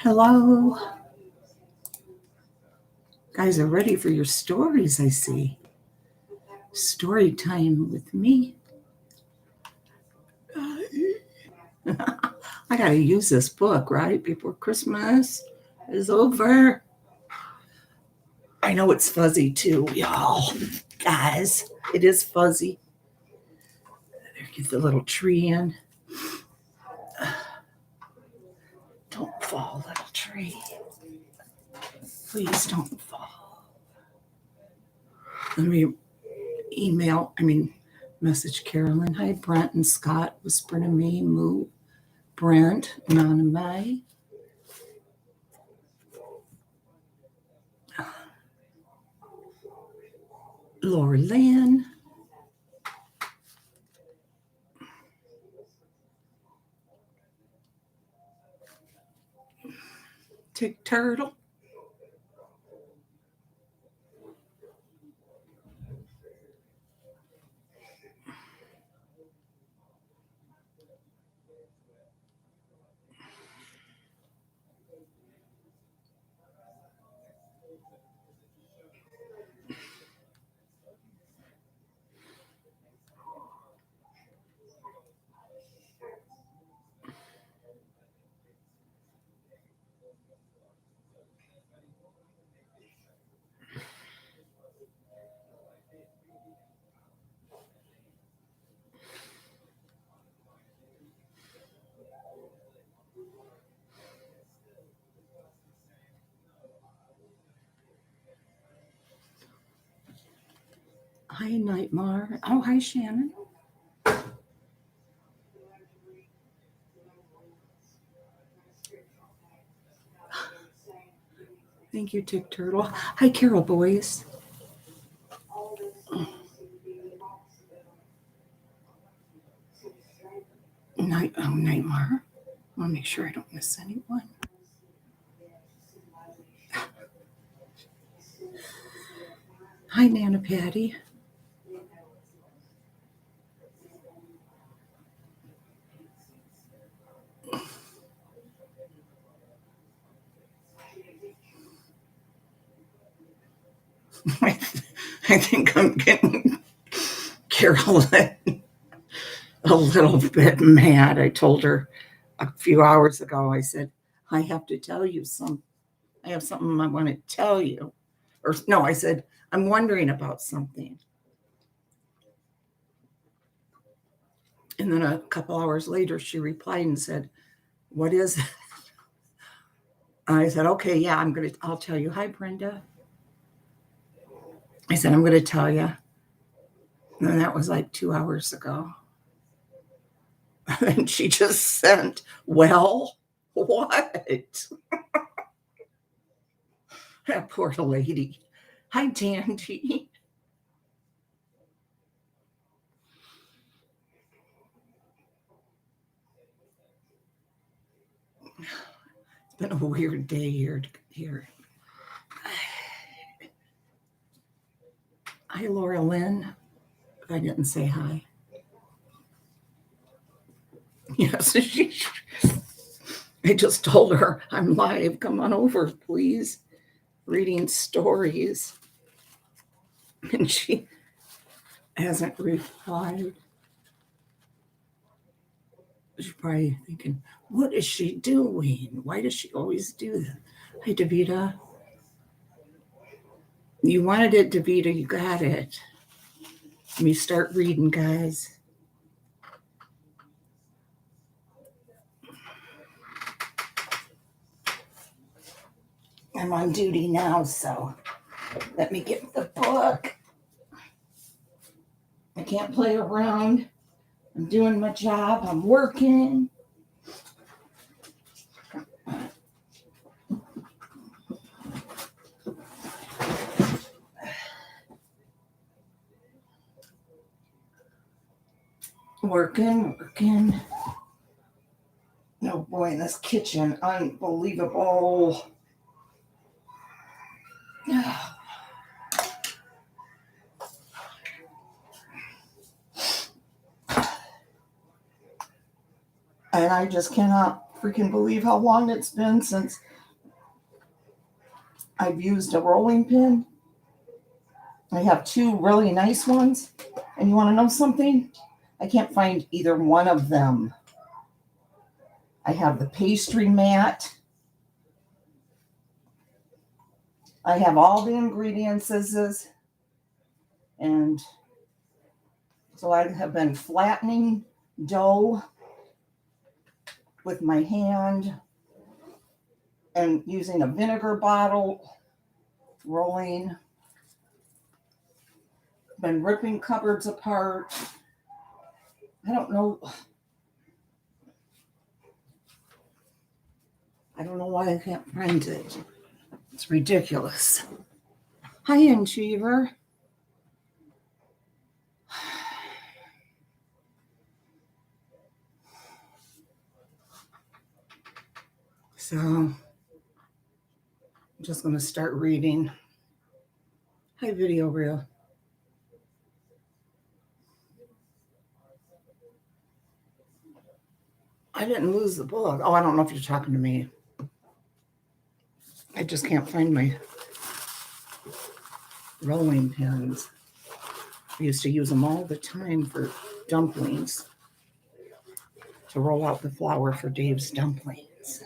Hello. Guys are ready for your stories, I see. Story time with me. I got to use this book, right? Before Christmas is over. I know it's fuzzy too, y'all. Guys, it is fuzzy. Get the little tree in. Don't fall, little tree. Please don't fall. Let me message Carolyn. Hi, Brent and Scott. Whisper to me, Moo, Brent, Nanamai. Laura Lynn. Tick Turtle. Hi, Nightmare. Oh, hi, Shannon. Thank you, Tick Turtle. Hi, Carol Boys. Nightmare. I want to make sure I don't miss anyone. Hi, Nana Patty. I think I'm getting Carolyn a little bit mad. I told her a few hours ago, I said, I have to tell you something. I have something I want to tell you. Or no, I said, I'm wondering about something. And then a couple hours later, she replied and said, what is it? I said, okay, yeah, I'll tell you. Hi, Brenda. I said, I'm going to tell you. And that was like 2 hours ago. And she just sent, well, what? That poor lady. Hi, Dandy. It's been a weird day here. Hi, Laura Lynn. I didn't say hi. Yes, I just told her I'm live. Come on over, please. Reading stories. And she hasn't replied. She's probably thinking, what is she doing? Why does she always do that? Hi, Davita. You wanted it, Davita. You got it. Let me start reading, guys. I'm on duty now, so let me get the book. I can't play around. I'm doing my job. I'm working. Working. Oh boy, in this kitchen, unbelievable. And I just cannot freaking believe how long it's been since I've used a rolling pin. I have two really nice ones. And you want to know something? I can't find either one of them. I have the pastry mat. I have all the ingredients. And so I have been flattening dough with my hand and using a vinegar bottle, rolling. Been ripping cupboards apart. I don't know why I can't find it. It's ridiculous. Hi, Achiever. So I'm just going to start reading. Hi, Video Reel. I didn't lose the book. Oh, I don't know if you're talking to me. I just can't find my rolling pins. I used to use them all the time for dumplings, to roll out the flour for Dave's dumplings.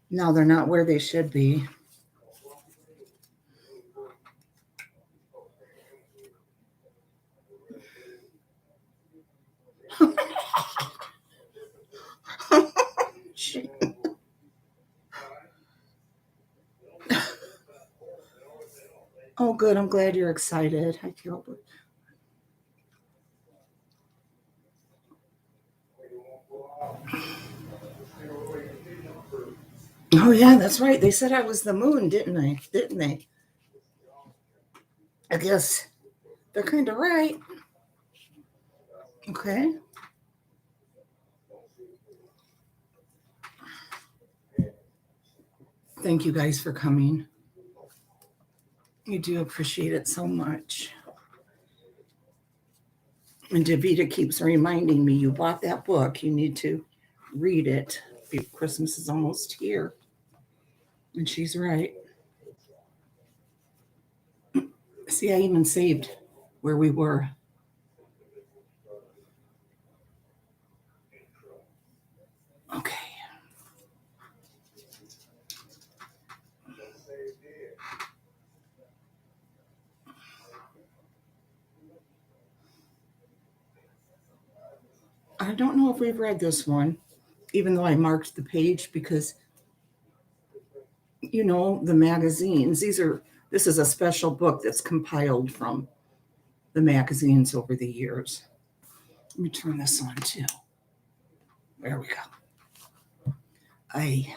Now they're not where they should be. Oh, good. I'm glad you're excited. I feel good. Oh, yeah, that's right. They said I was the moon, didn't they? I guess they're kind of right. Okay. Thank you guys for coming. I do appreciate it so much. And Davita keeps reminding me, you bought that book. You need to read it. Christmas is almost here. And she's right. See, I even saved where we were. Okay. I don't know if we've read this one, even though I marked the page because, you know, the magazines, this is a special book that's compiled from the magazines over the years. Let me turn this on too. There we go. I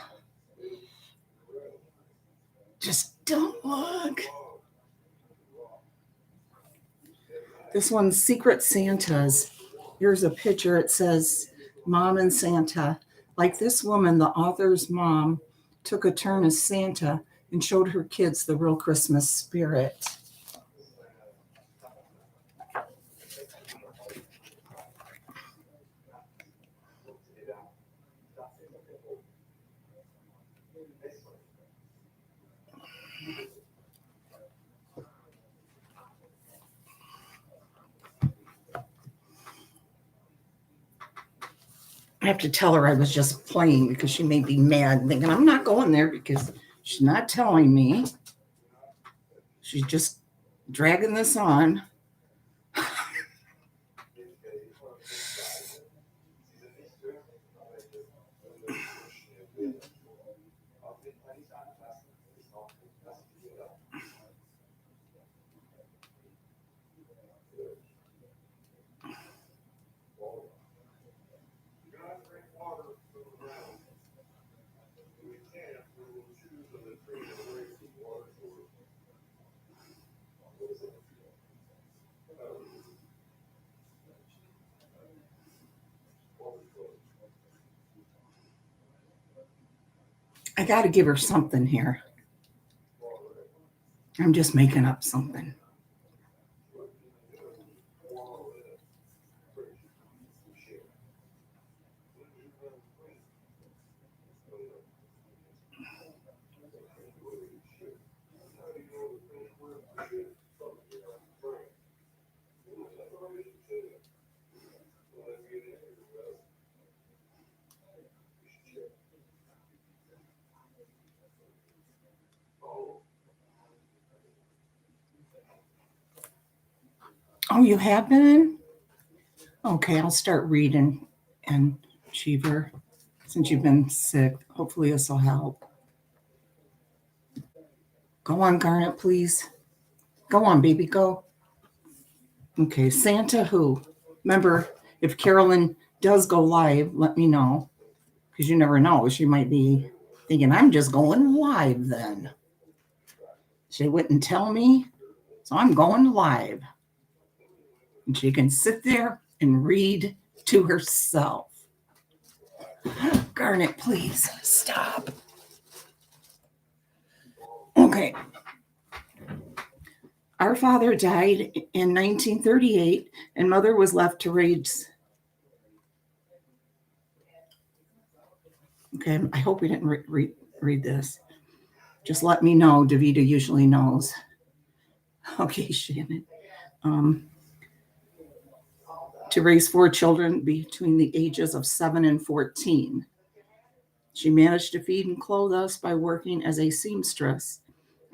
just don't look. This one's Secret Santas. Here's a picture. It says, Mom and Santa. Like this woman, the author's mom took a turn as Santa and showed her kids the real Christmas spirit. I have to tell her I was just playing because she may be mad, thinking I'm not going there because she's not telling me. She's just dragging this on. I got to give her something here. I'm just making up something. Oh, you have been? Okay, I'll start reading. And Cheever, since you've been sick, hopefully this will help. Go on, Garnet, please. Go on, baby, go. Okay, Santa who? Remember, if Carolyn does go live, let me know. Because you never know. She might be thinking, I'm just going live then. She wouldn't tell me, so I'm going live. And she can sit there and read to herself. Garnet, please stop. Okay. Our father died in 1938, and mother was left to raise. Okay, I hope we didn't read this. Just let me know. Davida usually knows. Okay, Shannon. To raise 4 children between the ages of 7 and 14. She managed to feed and clothe us by working as a seamstress.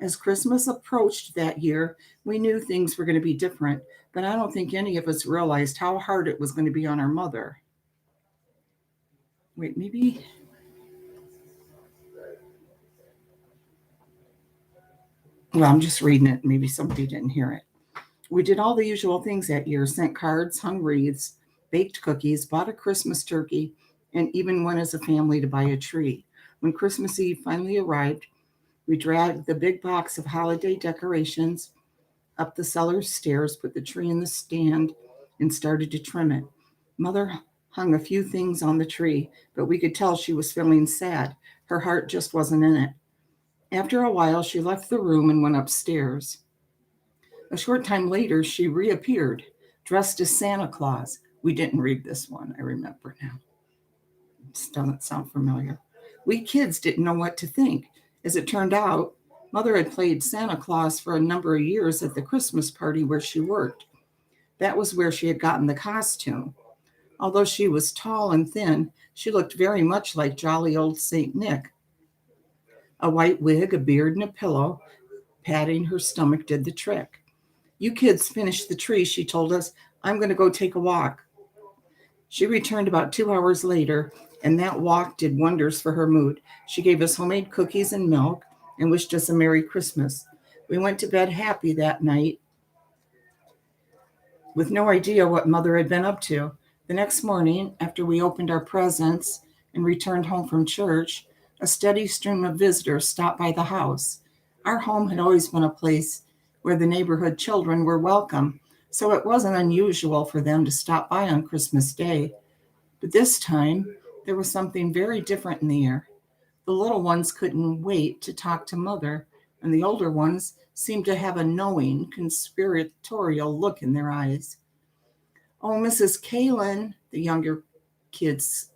As Christmas approached that year, we knew things were going to be different, but I don't think any of us realized how hard it was going to be on our mother. Wait, maybe. Well, I'm just reading it. Maybe somebody didn't hear it. We did all the usual things that year, sent cards, hung wreaths, baked cookies, bought a Christmas turkey, and even went as a family to buy a tree. When Christmas Eve finally arrived, we dragged the big box of holiday decorations up the cellar stairs, put the tree in the stand, and started to trim it. Mother hung a few things on the tree, but we could tell she was feeling sad. Her heart just wasn't in it. After a while, she left the room and went upstairs. A short time later, she reappeared, dressed as Santa Claus. We didn't read this one, I remember now. This doesn't sound familiar. We kids didn't know what to think. As it turned out, Mother had played Santa Claus for a number of years at the Christmas party where she worked. That was where she had gotten the costume. Although she was tall and thin, she looked very much like jolly old St. Nick. A white wig, a beard, and a pillow, patting her stomach did the trick. You kids finished the tree, she told us. I'm going to go take a walk. She returned about 2 hours later, and that walk did wonders for her mood. She gave us homemade cookies and milk and wished us a Merry Christmas. We went to bed happy that night with no idea what Mother had been up to. The next morning, after we opened our presents and returned home from church, a steady stream of visitors stopped by the house. Our home had always been a place where the neighborhood children were welcome, so it wasn't unusual for them to stop by on Christmas Day. But this time, there was something very different in the air. The little ones couldn't wait to talk to Mother, and the older ones seemed to have a knowing, conspiratorial look in their eyes. Oh, Mrs. Kalen, the younger kids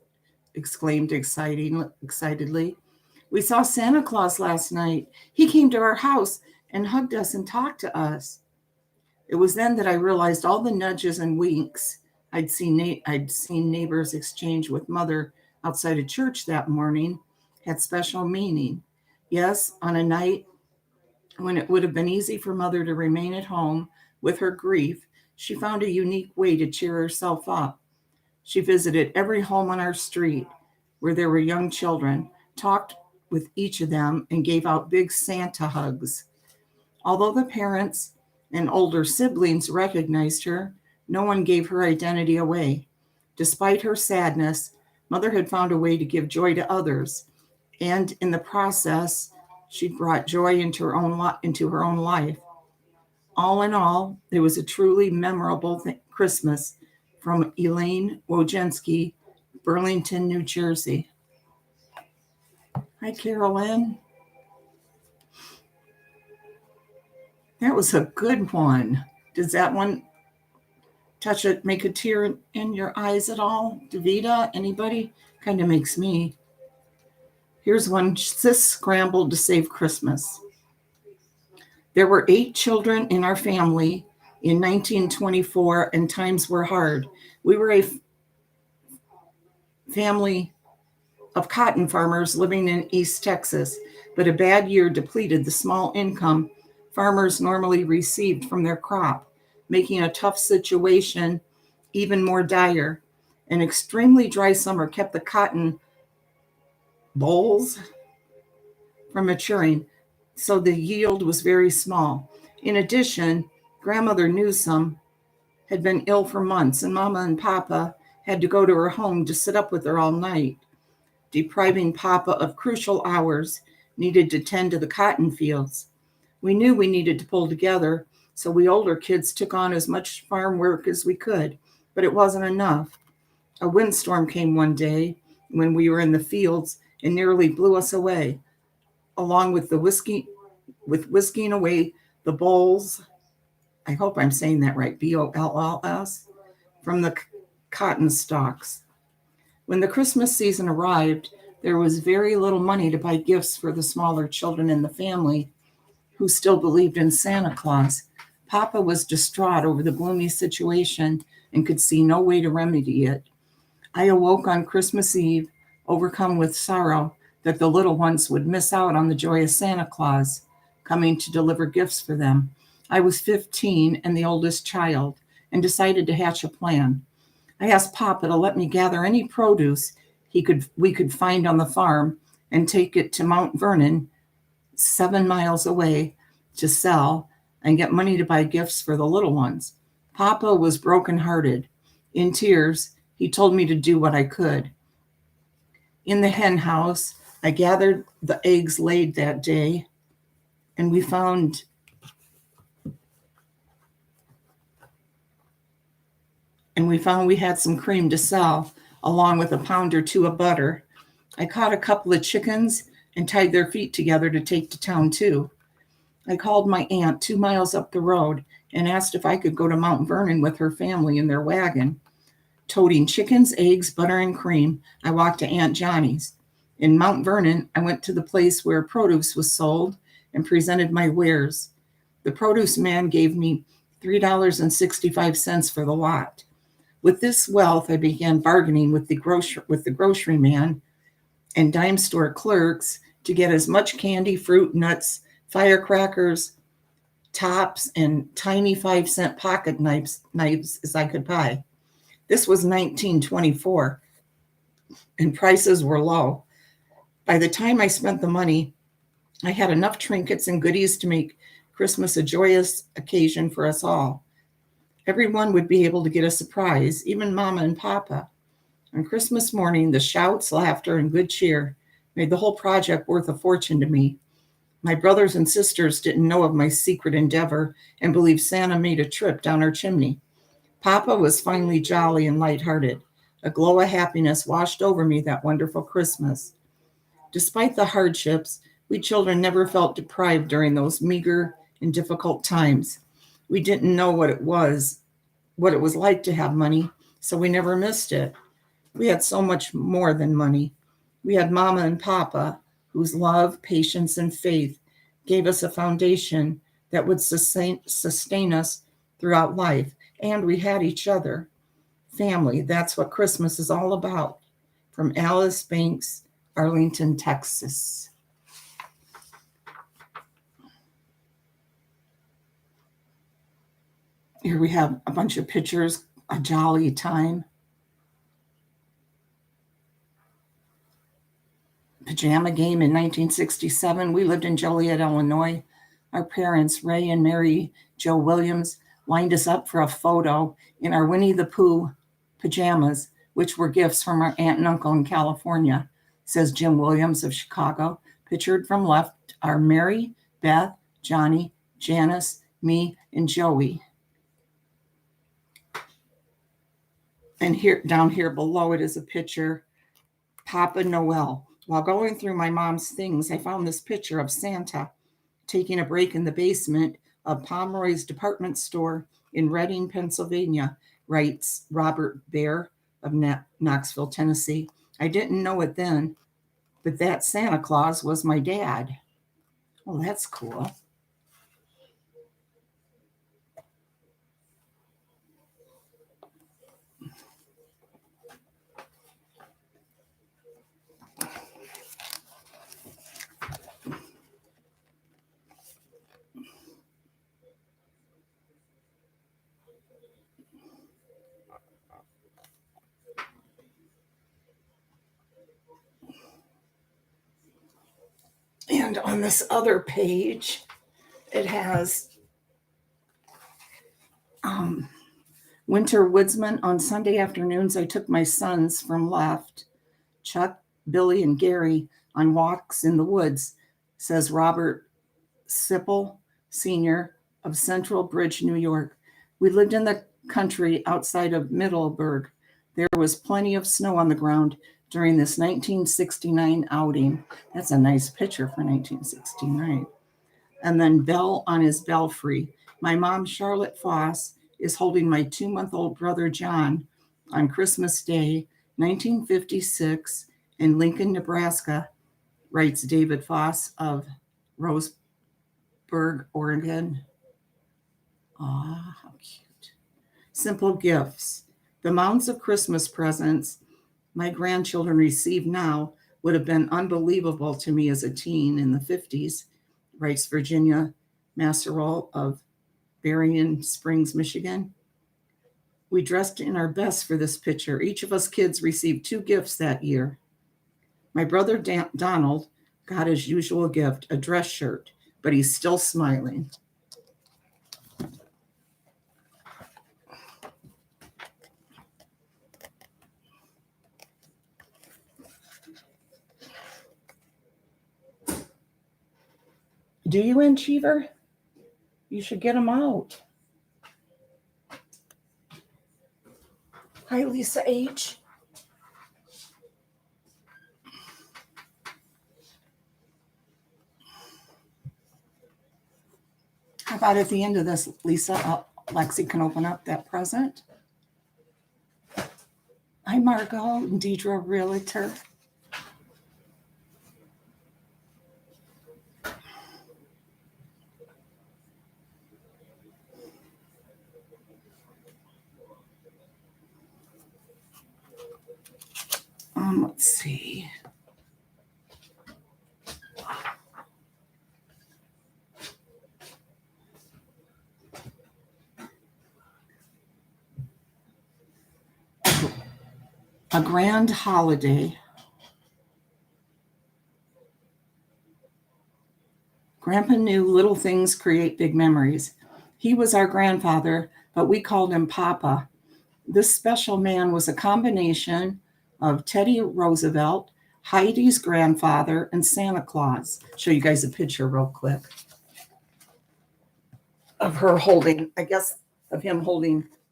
exclaimed excitedly. We saw Santa Claus last night. He came to our house and hugged us and talked to us. It was then that I realized all the nudges and winks I'd seen neighbors exchange with Mother outside of church that morning had special meaning. Yes, on a night when it would have been easy for Mother to remain at home with her grief, she found a unique way to cheer herself up. She visited every home on our street where there were young children, talked with each of them, and gave out big Santa hugs. Although the parents and older siblings recognized her, no one gave her identity away. Despite her sadness, Mother had found a way to give joy to others, and in the process, she brought joy into her own life. All in all, it was a truly memorable Christmas from Elaine Wojcinski, Burlington, New Jersey. Hi, Carolyn. That was a good one. Does that one make a tear in your eyes at all? Davida, anybody? Kind of makes me. Here's one. Sis scrambled to save Christmas. There were 8 children in our family in 1924, and times were hard. We were a family of cotton farmers living in East Texas, but a bad year depleted the small income farmers normally received from their crop. making a tough situation even more dire. An extremely dry summer kept the cotton bolls from maturing, so the yield was very small. In addition, Grandmother Newsome had been ill for months, and Mama and Papa had to go to her home to sit up with her all night, depriving Papa of crucial hours needed to tend to the cotton fields. We knew we needed to pull together, so we older kids took on as much farm work as we could, but it wasn't enough. A windstorm came one day when we were in the fields and nearly blew us away, along with whisking away the bolls. I hope I'm saying that right, BOLLS, from the cotton stalks. When the Christmas season arrived, there was very little money to buy gifts for the smaller children in the family who still believed in Santa Claus. Papa was distraught over the gloomy situation and could see no way to remedy it. I awoke on Christmas Eve, overcome with sorrow that the little ones would miss out on the joy of Santa Claus coming to deliver gifts for them. I was 15 and the oldest child, and decided to hatch a plan. I asked Papa to let me gather any produce we could find on the farm and take it to Mount Vernon, 7 miles away, to sell and get money to buy gifts for the little ones. Papa was brokenhearted. In tears, he told me to do what I could. In the hen house, I gathered the eggs laid that day, and we found we had some cream to sell, along with a pound or two of butter. I caught a couple of chickens and tied their feet together to take to town too. I called my aunt 2 miles up the road and asked if I could go to Mount Vernon with her family in their wagon. Toting chickens, eggs, butter, and cream, I walked to Aunt Johnny's. In Mount Vernon, I went to the place where produce was sold and presented my wares. The produce man gave me $3.65 for the lot. With this wealth, I began bargaining with the grocery man and dime store clerks to get as much candy, fruit, nuts, firecrackers, tops, and tiny 5-cent pocket knives as I could buy. This was 1924, and prices were low. By the time I spent the money, I had enough trinkets and goodies to make Christmas a joyous occasion for us all. Everyone would be able to get a surprise, even Mama and Papa. On Christmas morning, the shouts, laughter, and good cheer made the whole project worth a fortune to me. My brothers and sisters didn't know of my secret endeavor and believed Santa made a trip down our chimney. Papa was finally jolly and lighthearted. A glow of happiness washed over me that wonderful Christmas. Despite the hardships, we children never felt deprived during those meager and difficult times. We didn't know what it was like to have money, so we never missed it. We had so much more than money. We had Mama and Papa, whose love, patience, and faith gave us a foundation that would sustain us throughout life. And we had each other. Family, that's what Christmas is all about. From Alice Banks, Arlington, Texas. Here we have a bunch of pictures, a jolly time. Pajama game in 1967. We lived in Joliet, Illinois. Our parents, Ray and Mary Jo Williams, lined us up for a photo in our Winnie the Pooh pajamas, which were gifts from our aunt and uncle in California, says Jim Williams of Chicago. Pictured from left are Mary, Beth, Johnny, Janice, me, and Joey. And here, down here below it is a picture, Papa Noel. While going through my mom's things, I found this picture of Santa taking a break in the basement of Pomeroy's department store in Reading, Pennsylvania, writes Robert Bear of Knoxville, Tennessee. I didn't know it then, but that Santa Claus was my dad. Well, that's cool. And on this other page, it has winter woodsman. On Sunday afternoons, I took my sons from left, Chuck, Billy, and Gary, on walks in the woods, says Robert Sipple, Sr. of Central Bridge, New York. We lived in the country outside of Middleburg. There was plenty of snow on the ground during this 1969 outing. That's a nice picture for 1969. And then Bell on his belfry. My mom, Charlotte Foss, is holding my 2-month-old brother, John, on Christmas Day, 1956, in Lincoln, Nebraska, writes David Foss of Roseburg, Oregon. Ah, how cute. Simple gifts. The mounds of Christmas presents my grandchildren receive now would have been unbelievable to me as a teen in the 50s, writes Virginia Masserol of Berrien Springs, Michigan. We dressed in our best for this picture. Each of us kids received 2 gifts that year. My brother Donald got his usual gift, a dress shirt, but he's still smiling. Do you in Cheever? You should get them out. Hi, Lisa H. How about at the end of this, Lisa, Lexi can open up that present. Hi, Margot, Deidre, Realtor. Let's see. A grand holiday. Grandpa knew little things create big memories. He was our grandfather, but we called him Papa. This special man was a combination of Teddy Roosevelt, Heidi's grandfather, and Santa Claus. Show you guys a picture real quick of her holding, I guess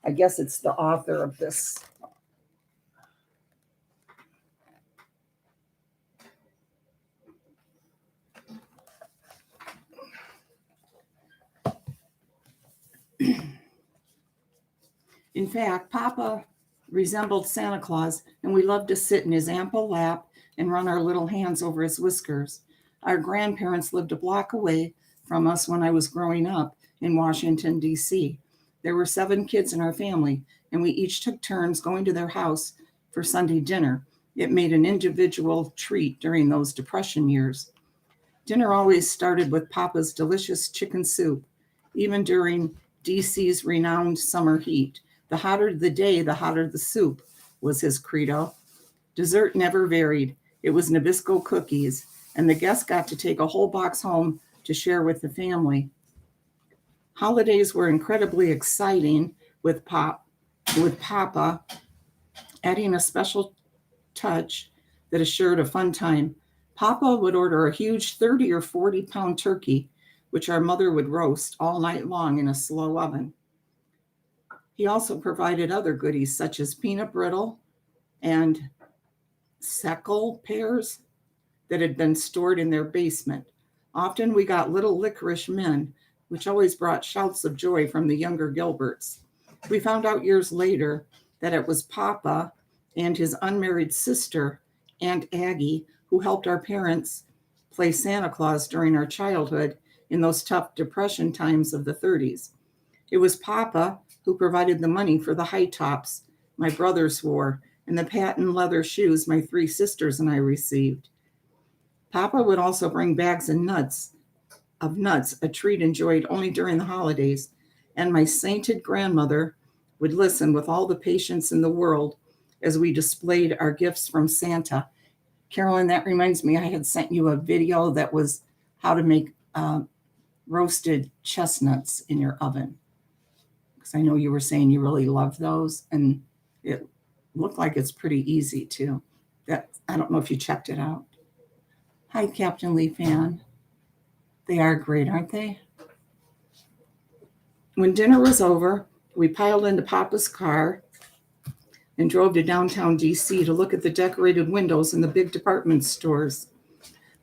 it's the author of this. In fact, Papa resembled Santa Claus, and we loved to sit in his ample lap and run our little hands over his whiskers. Our grandparents lived a block away from us when I was growing up in Washington, D.C. There were 7 kids in our family, and we each took turns going to their house for Sunday dinner. It made an individual treat during those Depression years. Dinner always started with Papa's delicious chicken soup, even during D.C.'s renowned summer heat. The hotter the day, the hotter the soup, was his credo. Dessert never varied. It was Nabisco cookies, and the guests got to take a whole box home to share with the family. Holidays were incredibly exciting with Papa adding a special touch that assured a fun time. Papa would order a huge 30 or 40 pound turkey, which our mother would roast all night long in a slow oven. He also provided other goodies such as peanut brittle and Seckel pears that had been stored in their basement. Often we got little licorice men, which always brought shouts of joy from the younger Gilberts. We found out years later that it was Papa and his unmarried sister, Aunt Aggie, who helped our parents play Santa Claus during our childhood in those tough Depression times of the 30s. It was Papa who provided the money for the high tops my brothers wore and the patent leather shoes my 3 sisters and I received. Papa would also bring bags of nuts, a treat enjoyed only during the holidays, and my sainted grandmother would listen with all the patience in the world as we displayed our gifts from Santa. Carolyn, that reminds me, I had sent you a video that was how to make roasted chestnuts in your oven. Because I know you were saying you really love those, and it looked like it's pretty easy too. I don't know if you checked it out. Hi, Captain Lee Fan. They are great, aren't they? When dinner was over, we piled into Papa's car and drove to downtown DC to look at the decorated windows in the big department stores.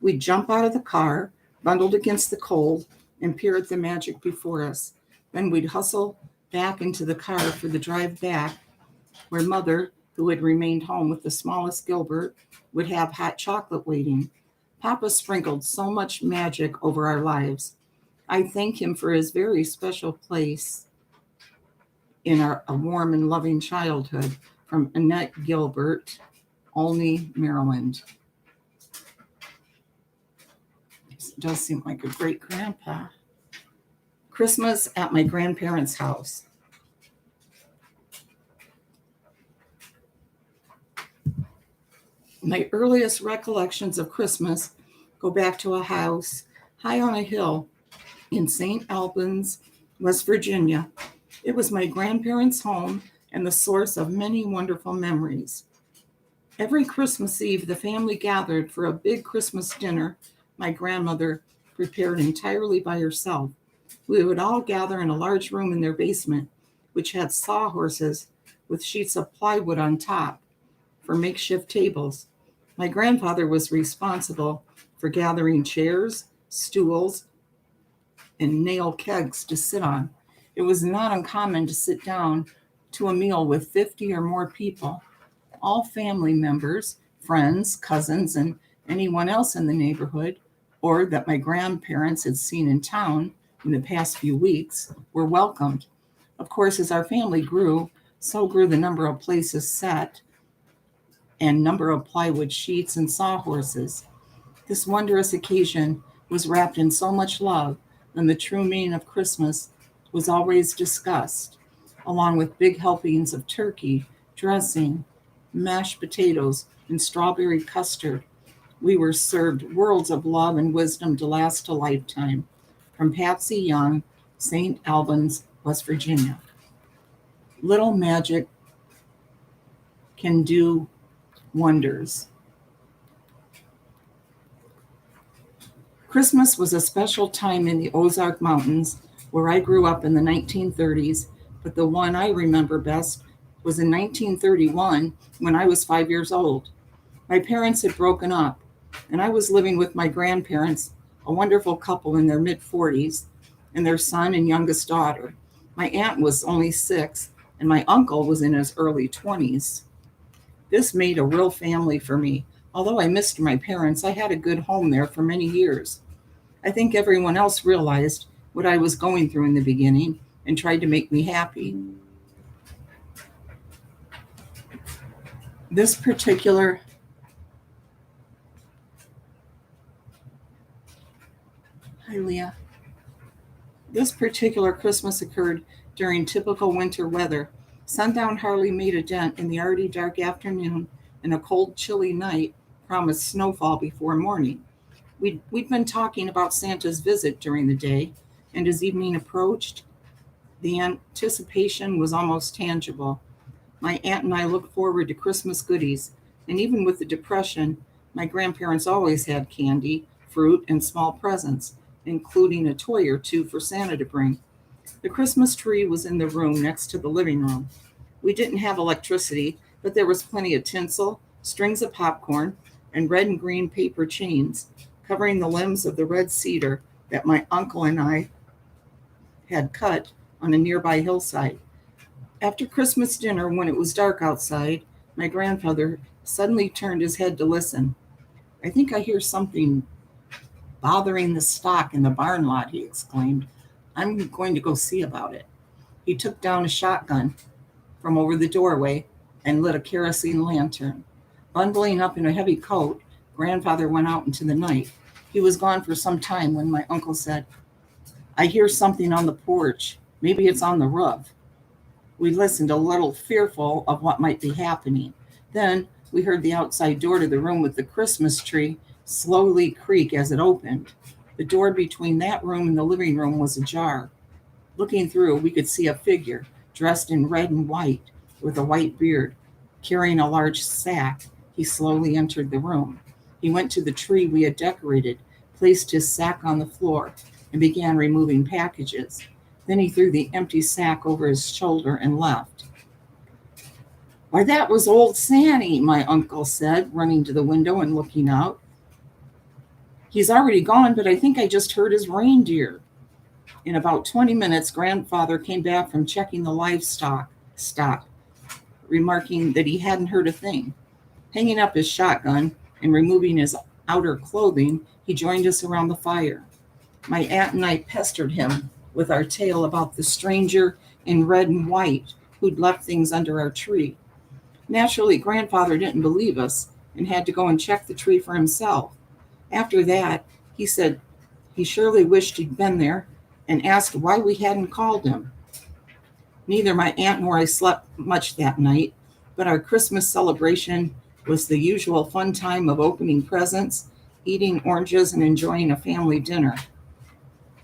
We'd jump out of the car, bundled against the cold, and peer at the magic before us. Then we'd hustle back into the car for the drive back, where Mother, who had remained home with the smallest Gilbert, would have hot chocolate waiting. Papa sprinkled so much magic over our lives. I thank him for his very special place in a warm and loving childhood. From Annette Gilbert, Olney, Maryland. This does seem like a great grandpa. Christmas at my grandparents' house. My earliest recollections of Christmas go back to a house high on a hill in St. Albans, West Virginia. It was my grandparents' home and the source of many wonderful memories. Every Christmas Eve, the family gathered for a big Christmas dinner my grandmother prepared entirely by herself. We would all gather in a large room in their basement, which had sawhorses with sheets of plywood on top for makeshift tables. My grandfather was responsible for gathering chairs, stools, and nail kegs to sit on. It was not uncommon to sit down to a meal with 50 or more people, all family members, friends, cousins, and anyone else in the neighborhood, or that my grandparents had seen in town in the past few weeks, were welcomed. Of course, as our family grew, so grew the number of places set and number of plywood sheets and sawhorses. This wondrous occasion was wrapped in so much love, and the true meaning of Christmas was always discussed, along with big helpings of turkey, dressing, mashed potatoes, and strawberry custard. We were served worlds of love and wisdom to last a lifetime. From Patsy Young, St. Albans, West Virginia. Little magic can do wonders. Christmas was a special time in the Ozark Mountains, where I grew up in the 1930s, but the one I remember best was in 1931 when I was 5 years old. My parents had broken up, and I was living with my grandparents, a wonderful couple in their mid-40s, and their son and youngest daughter. My aunt was only 6, and my uncle was in his early 20s. This made a real family for me. Although I missed my parents, I had a good home there for many years. I think everyone else realized what I was going through in the beginning and tried to make me happy. This particular Hi, Leah. This particular Christmas occurred during typical winter weather. Sundown hardly made a dent in the already dark afternoon, and a cold, chilly night promised snowfall before morning. We'd been talking about Santa's visit during the day, and as evening approached, the anticipation was almost tangible. My aunt and I looked forward to Christmas goodies, and even with the Depression, my grandparents always had candy, fruit, and small presents, including a toy or two for Santa to bring. The Christmas tree was in the room next to the living room. We didn't have electricity, but there was plenty of tinsel, strings of popcorn, and red and green paper chains covering the limbs of the red cedar that my uncle and I had cut on a nearby hillside. After Christmas dinner, when it was dark outside, my grandfather suddenly turned his head to listen. "I think I hear something bothering the stock in the barn lot," he exclaimed. "I'm going to go see about it." He took down a shotgun from over the doorway and lit a kerosene lantern. Bundling up in a heavy coat, grandfather went out into the night. He was gone for some time when my uncle said, "I hear something on the porch. Maybe it's on the roof." We listened, a little fearful of what might be happening. Then We heard the outside door to the room with the Christmas tree slowly creak as it opened. The door between that room and the living room was ajar. Looking through, we could see a figure dressed in red and white with a white beard, carrying a large sack. He slowly entered the room. He went to the tree we had decorated, placed his sack on the floor, and began removing packages. Then he threw the empty sack over his shoulder and left. Why, that was old Sandy, my uncle said, running to the window and looking out. He's already gone, but I think I just heard his reindeer. In about 20 minutes, grandfather came back from checking the livestock stock, remarking that he hadn't heard a thing. Hanging up his shotgun and removing his outer clothing, he joined us around the fire. My aunt and I pestered him with our tale about the stranger in red and white who'd left things under our tree. Naturally, grandfather didn't believe us and had to go and check the tree for himself. After that, he said he surely wished he'd been there and asked why we hadn't called him. Neither my aunt nor I slept much that night, but our Christmas celebration was the usual fun time of opening presents, eating oranges, and enjoying a family dinner.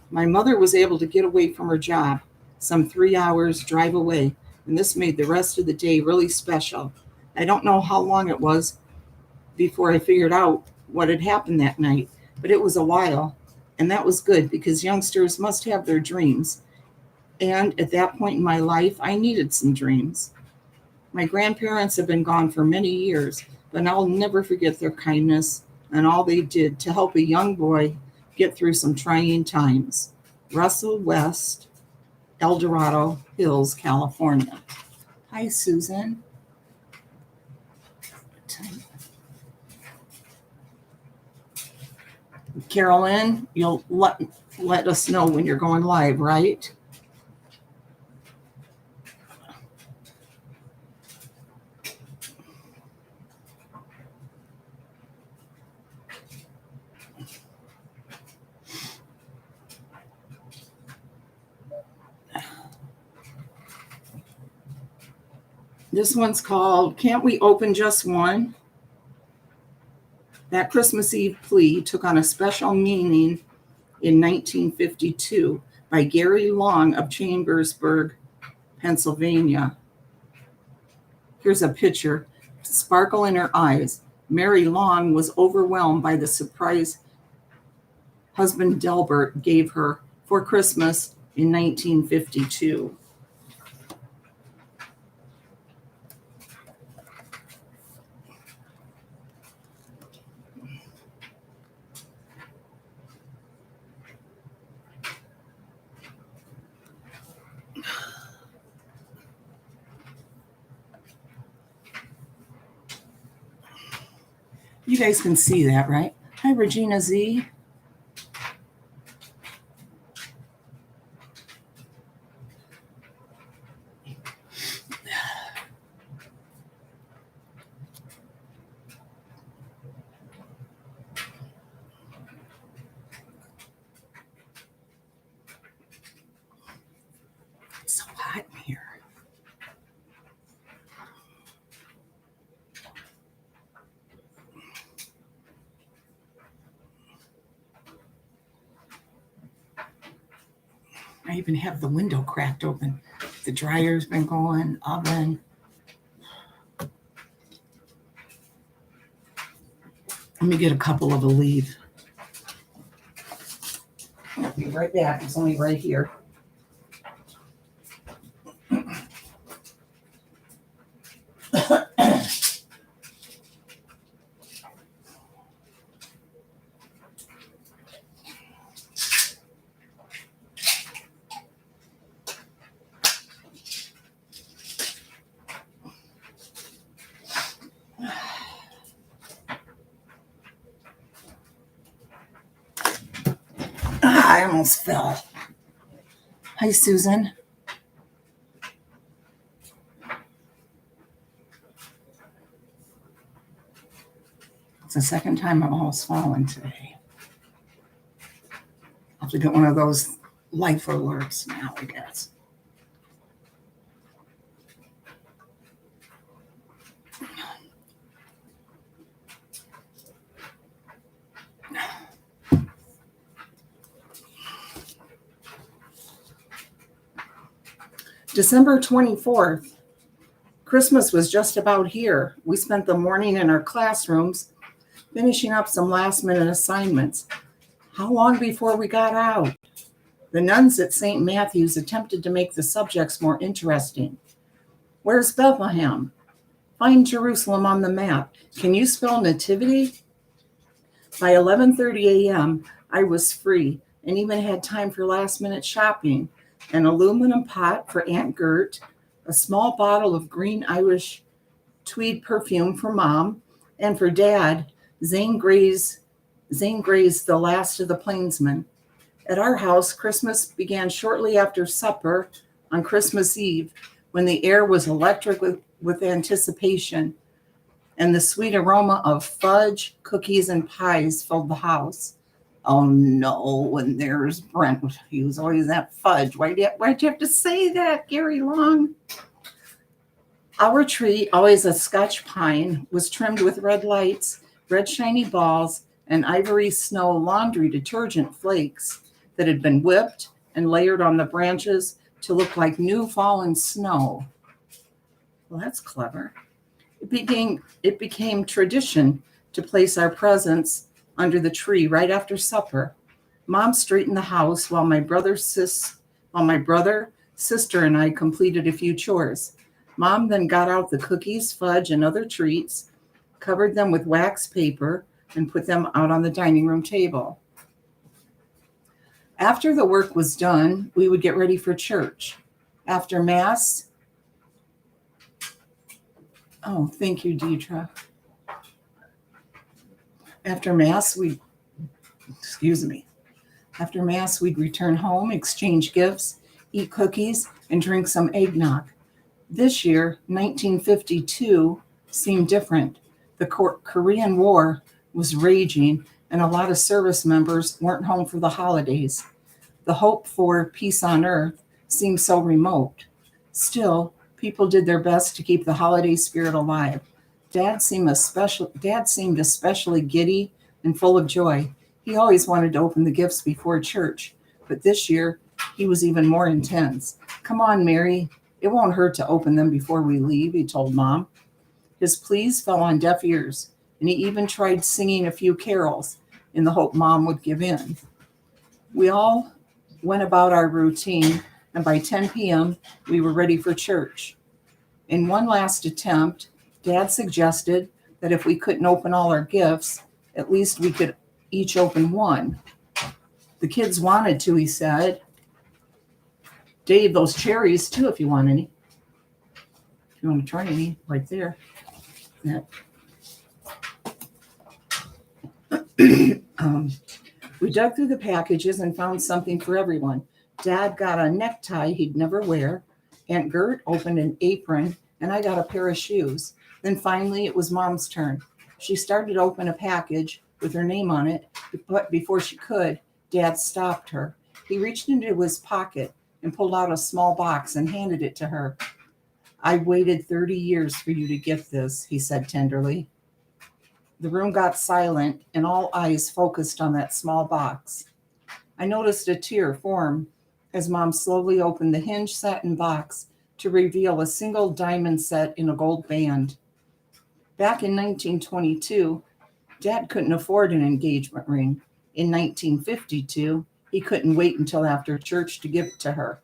My mother was able to get away from her job, some 3 hours drive away, and this made the rest of the day really special. I don't know how long it was before I figured out what had happened that night, but it was a while, and that was good because youngsters must have their dreams. And at that point in my life, I needed some dreams. My grandparents have been gone for many years, but I'll never forget their kindness and all they did to help a young boy get through some trying times. Russell West, El Dorado Hills, California. Hi, Susan. Carolyn, you'll let us know when you're going live, right? This one's called Can't We Open Just One? That Christmas Eve plea took on a special meaning in 1952 by Gary Long of Chambersburg, Pennsylvania. Here's a picture. Sparkle in her eyes. Mary Long was overwhelmed by the surprise husband Delbert gave her for Christmas in 1952. You guys can see that, right? Hi, Regina Z. It's so hot in here. I even have the window cracked open. The dryer's been going, oven. Let me get a couple of Aleve. I'll be right back. It's only right here. I almost fell. Hi, Susan. It's the second time I've almost fallen today. I'll have to get one of those life alerts now, I guess. December 24th, Christmas was just about here. We spent the morning in our classrooms finishing up some last-minute assignments. How long before we got out? The nuns at St. Matthew's attempted to make the subjects more interesting. Where's Bethlehem? Find Jerusalem on the map. Can you spell nativity? By 11:30 a.m., I was free and even had time for last-minute shopping. An aluminum pot for Aunt Gert, a small bottle of green Irish tweed perfume for Mom, and for Dad, Zane Grey's The Last of the Plainsmen. At our house, Christmas began shortly after supper on Christmas Eve, when the air was electric with anticipation, and the sweet aroma of fudge, cookies, and pies filled the house. Oh no, and there's Brent. He was always that fudge. Why'd you have to say that, Gary Long? Our tree, always a Scotch pine, was trimmed with red lights, red shiny balls, and ivory snow laundry detergent flakes that had been whipped and layered on the branches to look like new fallen snow. Well, that's clever. It became tradition to place our presents under the tree right after supper. Mom straightened the house while my brother, sister, and I completed a few chores. Mom then got out the cookies, fudge, and other treats, covered them with wax paper, and put them out on the dining room table. After the work was done, we would get ready for church. After Mass, oh, thank you, Deidre. After Mass, we'd return home, exchange gifts, eat cookies, and drink some eggnog. This year, 1952, seemed different. The Korean War was raging, and a lot of service members weren't home for the holidays. The hope for peace on earth seemed so remote. Still, people did their best to keep the holiday spirit alive. Dad seemed especially giddy and full of joy. He always wanted to open the gifts before church, but this year he was even more intense. Come on, Mary. It won't hurt to open them before we leave, he told Mom. His pleas fell on deaf ears, and he even tried singing a few carols in the hope Mom would give in. We all went about our routine, and by 10 p.m., we were ready for church. In one last attempt, Dad suggested that if we couldn't open all our gifts, at least we could each open one. The kids wanted to, he said. Dave, those cherries too, if you want any. If you want to try any, right there. Yeah. We dug through the packages and found something for everyone. Dad got a necktie he'd never wear. Aunt Gert opened an apron, and I got a pair of shoes. Then finally, it was Mom's turn. She started to open a package with her name on it, but before she could, Dad stopped her. He reached into his pocket and pulled out a small box and handed it to her. I waited 30 years for you to get this, he said tenderly. The room got silent, and all eyes focused on that small box. I noticed a tear form as Mom slowly opened the hinged satin box to reveal a single diamond set in a gold band. Back in 1922, Dad couldn't afford an engagement ring. In 1952, he couldn't wait until after church to give it to her.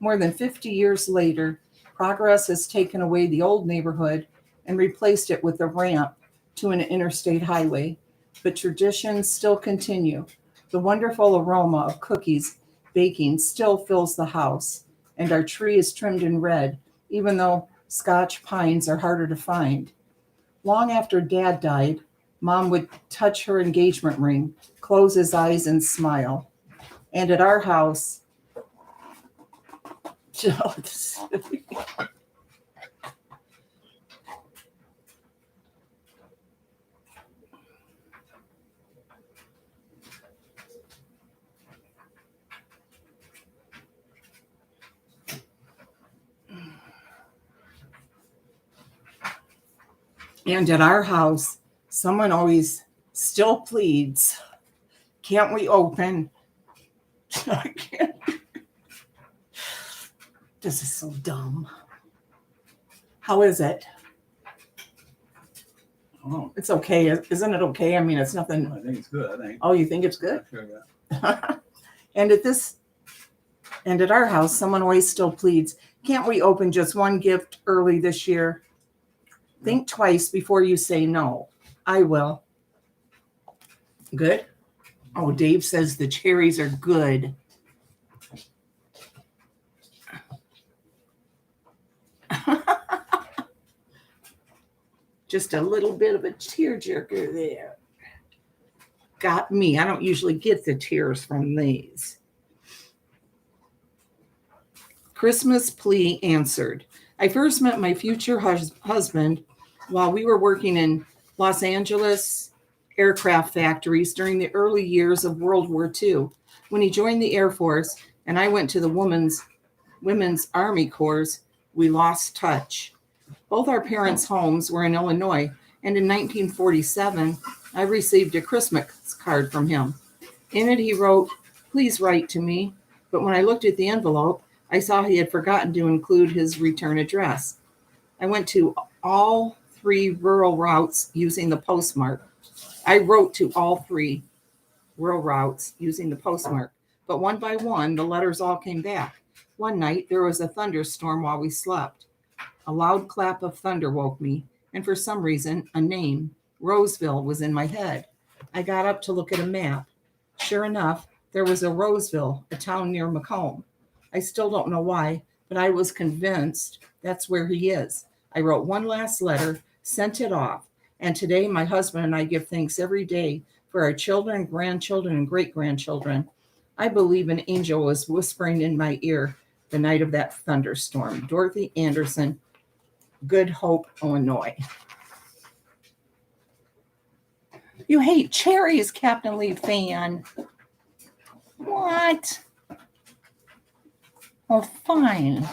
More than 50 years later, progress has taken away the old neighborhood and replaced it with a ramp to an interstate highway, but traditions still continue. The wonderful aroma of cookies baking still fills the house, and our tree is trimmed in red, even though Scotch pines are harder to find. Long after Dad died, Mom would touch her engagement ring, close his eyes, and smile. And at our house, someone always still pleads, can't we open? I can't. This is so dumb. How is it? Oh, It's okay. Isn't it okay? I mean, it's nothing. I think it's good. I think. Oh, you think it's good? Sure, yeah. And at our house, someone always still pleads, can't we open just one gift early this year? Think twice before you say no. I will. Good? Oh, Dave says the cherries are good. Just a little bit of a tearjerker there. Got me. I don't usually get the tears from these. Christmas plea answered. I first met my future husband while we were working in Los Angeles aircraft factories during the early years of World War II. When he joined the Air Force and I went to the Women's Army Corps, we lost touch. Both our parents' homes were in Illinois, and in 1947, I received a Christmas card from him. In it, he wrote, "Please write to me," but when I looked at the envelope, I saw he had forgotten to include his return address. I went to all 3 rural routes using the postmark. I wrote to all 3 rural routes using the postmark, but one by one, the letters all came back. One night, there was a thunderstorm while we slept. A loud clap of thunder woke me, and for some reason, a name, Roseville, was in my head. I got up to look at a map. Sure enough, there was a Roseville, a town near Macomb. I still don't know why, but I was convinced that's where he is. I wrote one last letter, sent it off, and today my husband and I give thanks every day for our children, grandchildren, and great-grandchildren. I believe an angel was whispering in my ear the night of that thunderstorm. Dorothy Anderson, Good Hope, Illinois. You hate cherries, Captain Lee fan. What? Well, fine.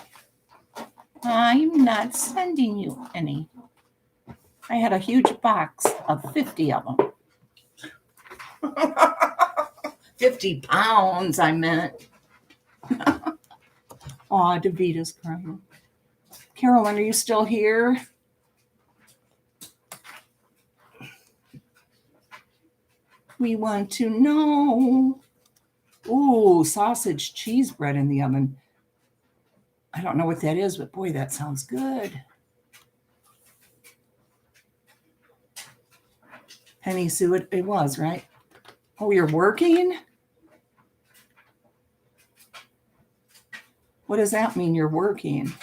I'm not sending you any. I had a huge box of 50 of them. 50 pounds, I meant. Aw, Davita's crying. Carolyn, are you still here? We want to know. Ooh, sausage cheese bread in the oven. I don't know what that is, but boy, that sounds good. Penny Sue, it was, right? Oh, you're working? What does that mean, you're working?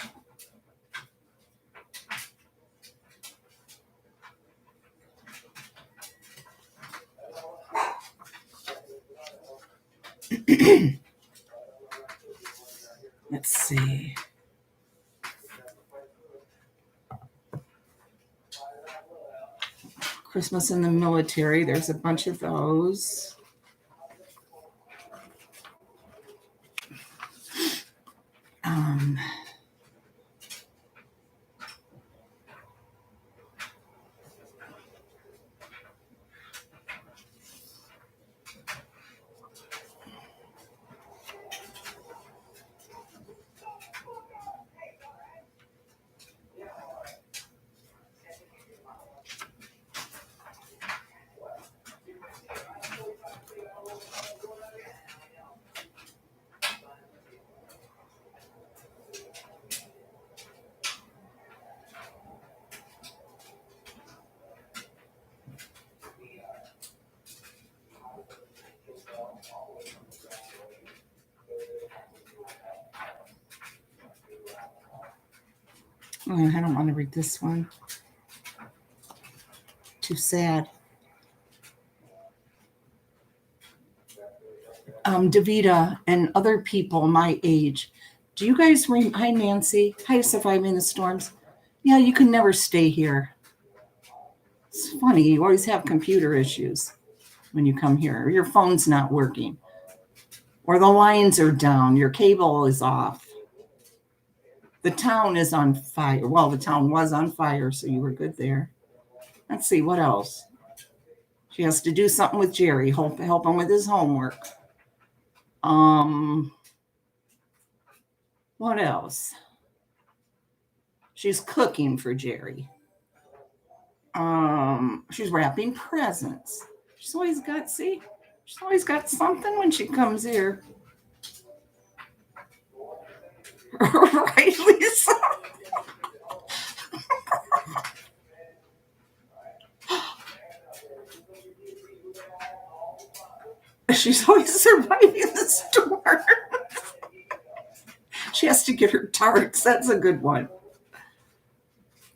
Let's see. Christmas in the military. There's a bunch of those. Oh, I don't want to read this one. Too sad. Davita and other people my age. Do you guys hi Nancy? Hi, Surviving the Storms. Yeah, you can never stay here. It's funny, you always have computer issues when you come here. Your phone's not working. Or the lines are down, your cable is off. The town is on fire. Well, the town was on fire, so you were good there. Let's see, what else? She has to do something with Jerry, help him with his homework. What else? She's cooking for Jerry. She's wrapping presents. She's always got something when she comes here. Right, Lisa? She's always surviving the storm. She has to get her tarts. That's a good one.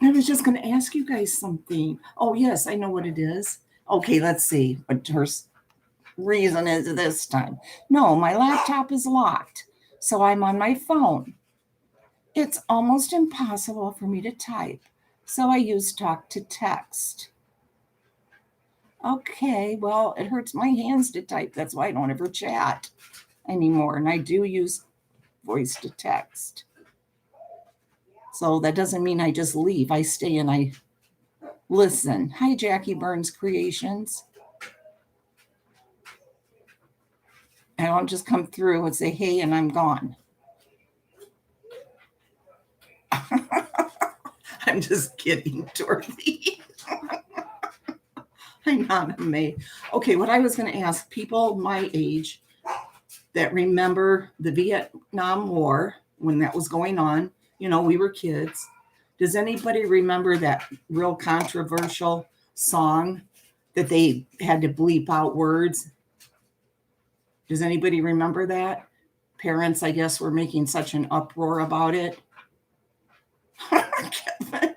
I was just going to ask you guys something. Oh, yes, I know what it is. Okay, let's see what her reason is this time. No, my laptop is locked, so I'm on my phone. It's almost impossible for me to type, so I use talk to text. Okay, well, it hurts my hands to type. That's why I don't ever chat anymore. And I do use voice to text. So that doesn't mean I just leave. I stay and I listen. Hi, Jackie Burns Creations. I don't just come through and say, hey, and I'm gone. I'm just kidding, Dorothy. I'm not a May. Okay, what I was going to ask people my age that remember the Vietnam War when that was going on, we were kids. Does anybody remember that real controversial song that they had to bleep out words? Does anybody remember that? Parents, I guess, were making such an uproar about it. Kevin.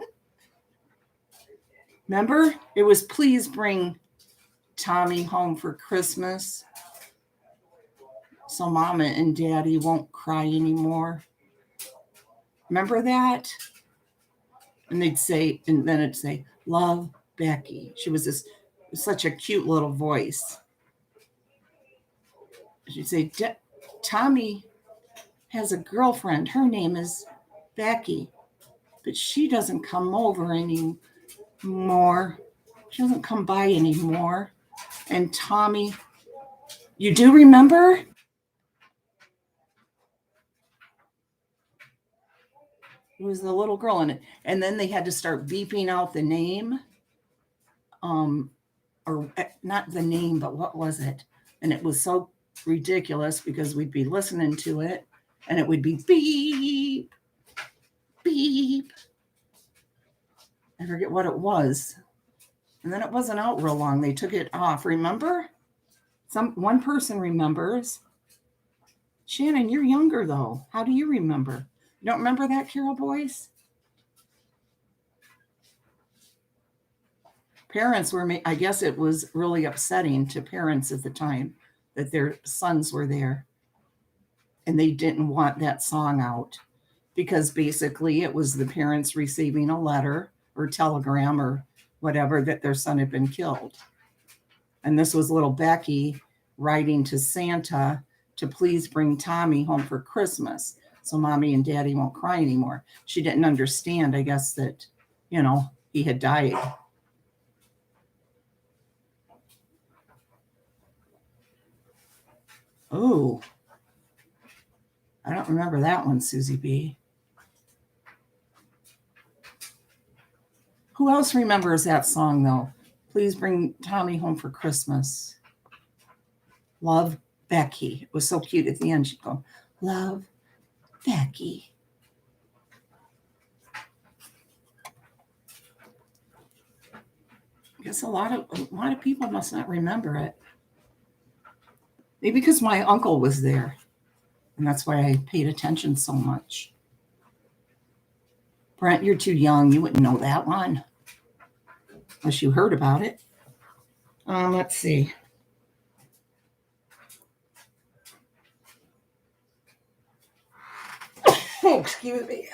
Remember? It was please bring Tommy home for Christmas so Mama and Daddy won't cry anymore. Remember that? And they'd say, and then it'd say, love Becky. She was such a cute little voice. She'd say, Tommy has a girlfriend. Her name is Becky, but she doesn't come over anymore. She doesn't come by anymore. And Tommy, you do remember? It was the little girl in it. And then they had to start beeping out the name. Or not the name, but what was it? And it was so ridiculous because we'd be listening to it and it would be beep, beep. I forget what it was. And then it wasn't out real long. They took it off. Remember? One person remembers. Shannon, you're younger though. How do you remember? You don't remember that, Carol Boyce? Parents were, I guess it was really upsetting to parents at the time that their sons were there. And they didn't want that song out because basically it was the parents receiving a letter or telegram or whatever that their son had been killed. And this was little Becky writing to Santa to please bring Tommy home for Christmas so Mommy and Daddy won't cry anymore. She didn't understand, I guess, that, he had died. Oh, I don't remember that one, Susie B. Who else remembers that song, though? Please bring Tommy home for Christmas. Love Becky. It was so cute at the end. She'd go, love Becky. I guess a lot of people must not remember it. Maybe because my uncle was there. And that's why I paid attention so much. Brent, you're too young. You wouldn't know that one. Unless you heard about it. Let's see. Oh, excuse me.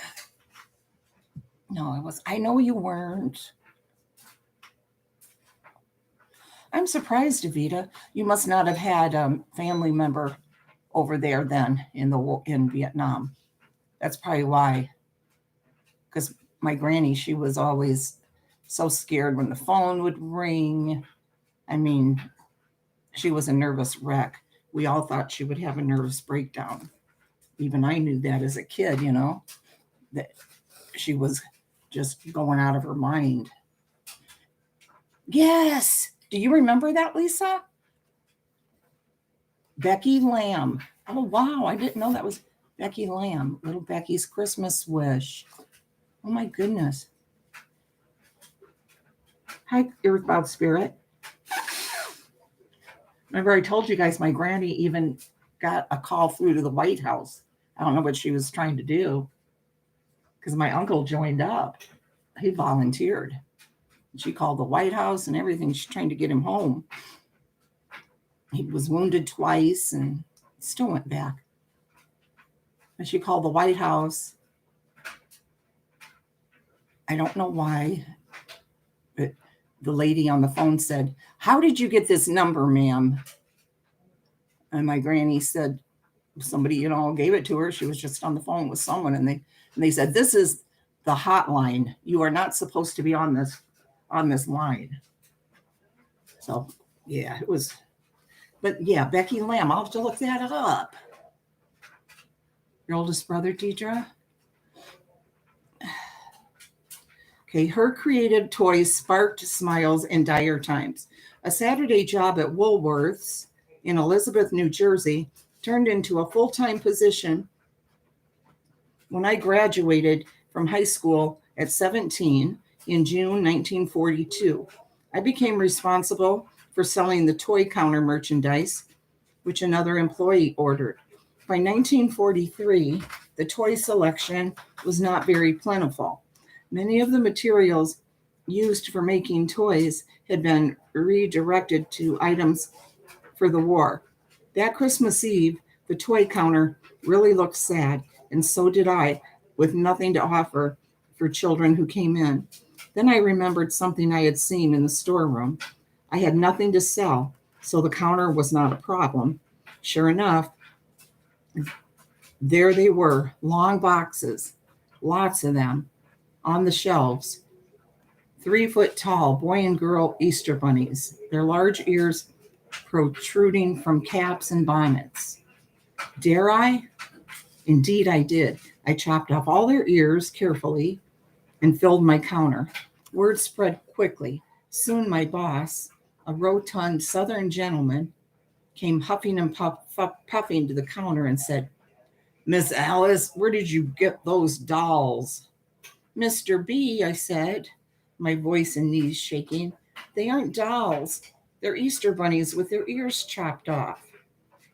No, I know you weren't. I'm surprised, Evita. You must not have had a family member over there then in Vietnam. That's probably why. Because my granny, she was always so scared when the phone would ring. I mean, she was a nervous wreck. We all thought she would have a nervous breakdown. even I knew that as a kid, you know, that she was just going out of her mind. Yes. Do you remember that, Lisa? Becky Lamb. Oh, wow. I didn't know that was Becky Lamb. Little Becky's Christmas wish. Oh, my goodness. Hi, Earthbound Spirit. Remember, I told you guys my granny even got a call through to the White House. I don't know what she was trying to do because my uncle joined up. He volunteered. She called the White House and everything. She's trying to get him home. He was wounded twice and still went back. And she called the White House. I don't know why, but the lady on the phone said, "How did you get this number, ma'am?" And my granny said, somebody, you know, gave it to her. She was just on the phone with someone, and they said, "This is the hotline. You are not supposed to be on this line." So yeah, it was. But yeah, Becky Lamb. I'll have to look that up. Your oldest brother, Deidre. Okay, her creative toys sparked smiles in dire times. A Saturday job at Woolworths in Elizabeth, New Jersey, turned into a full-time position when I graduated from high school at 17 in June 1942. I became responsible for selling the toy counter merchandise, which another employee ordered. By 1943, the toy selection was not very plentiful. Many of the materials used for making toys had been redirected to items for the war. That Christmas Eve, the toy counter really looked sad, and so did I, with nothing to offer for children who came in. Then I remembered something I had seen in the storeroom. I had nothing to sell, so the counter was not a problem. Sure enough, there they were, long boxes, lots of them, on the shelves. 3-foot tall boy and girl Easter bunnies, their large ears protruding from caps and bonnets. Dare I? Indeed, I did. I chopped off all their ears carefully and filled my counter. Word spread quickly. Soon my boss, a rotund Southern gentleman, came huffing and puffing to the counter and said, "Miss Alice, where did you get those dolls?" "Mr. B," I said, my voice and knees shaking, "they aren't dolls. They're Easter bunnies with their ears chopped off."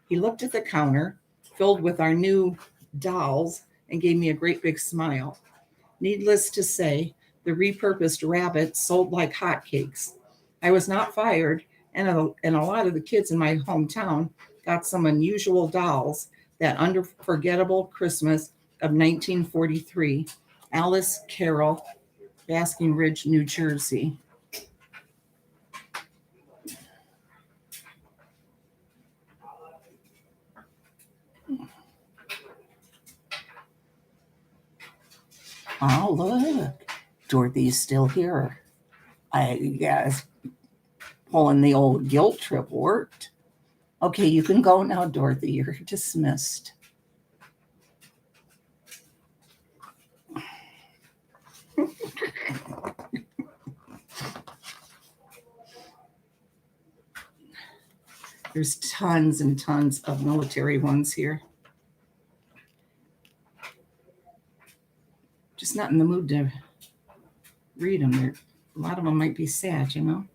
He looked at the counter, filled with our new dolls, and gave me a great big smile. Needless to say, the repurposed rabbit sold like hotcakes. I was not fired, and a lot of the kids in my hometown got some unusual dolls that unforgettable Christmas of 1943. Alice Carroll, Basking Ridge, New Jersey. Oh, look. Dorothy's still here. I guess pulling the old guilt trip worked. Okay, you can go now, Dorothy. You're dismissed. There's tons and tons of military ones here. Just not in the mood to read them. A lot of them might be sad, you know.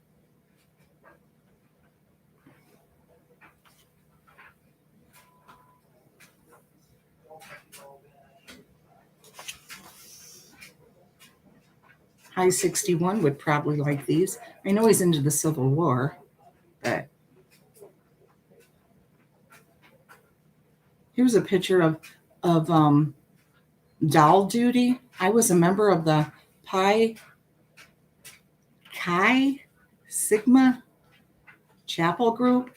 High 61 would probably like these. I know he's into the Civil War, but here's a picture of doll duty. I was a member of the Pi Chi Sigma Chapel group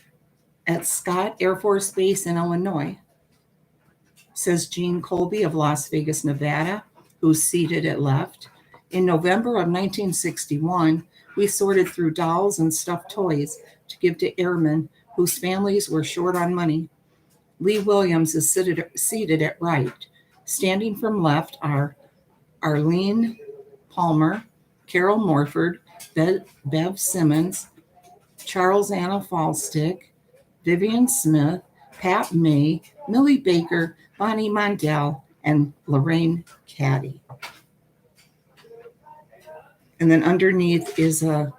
at Scott Air Force Base in Illinois, says Jean Colby of Las Vegas, Nevada, who's seated at left. In November of 1961, we sorted through dolls and stuffed toys to give to airmen whose families were short on money. Lee Williams is seated at right. Standing from left are Arlene Palmer, Carol Morford, Bev Simmons, Charles Anna Falstick, Vivian Smith, Pat May, Millie Baker, Bonnie Mondell, and Lorraine Caddy. And then underneath is a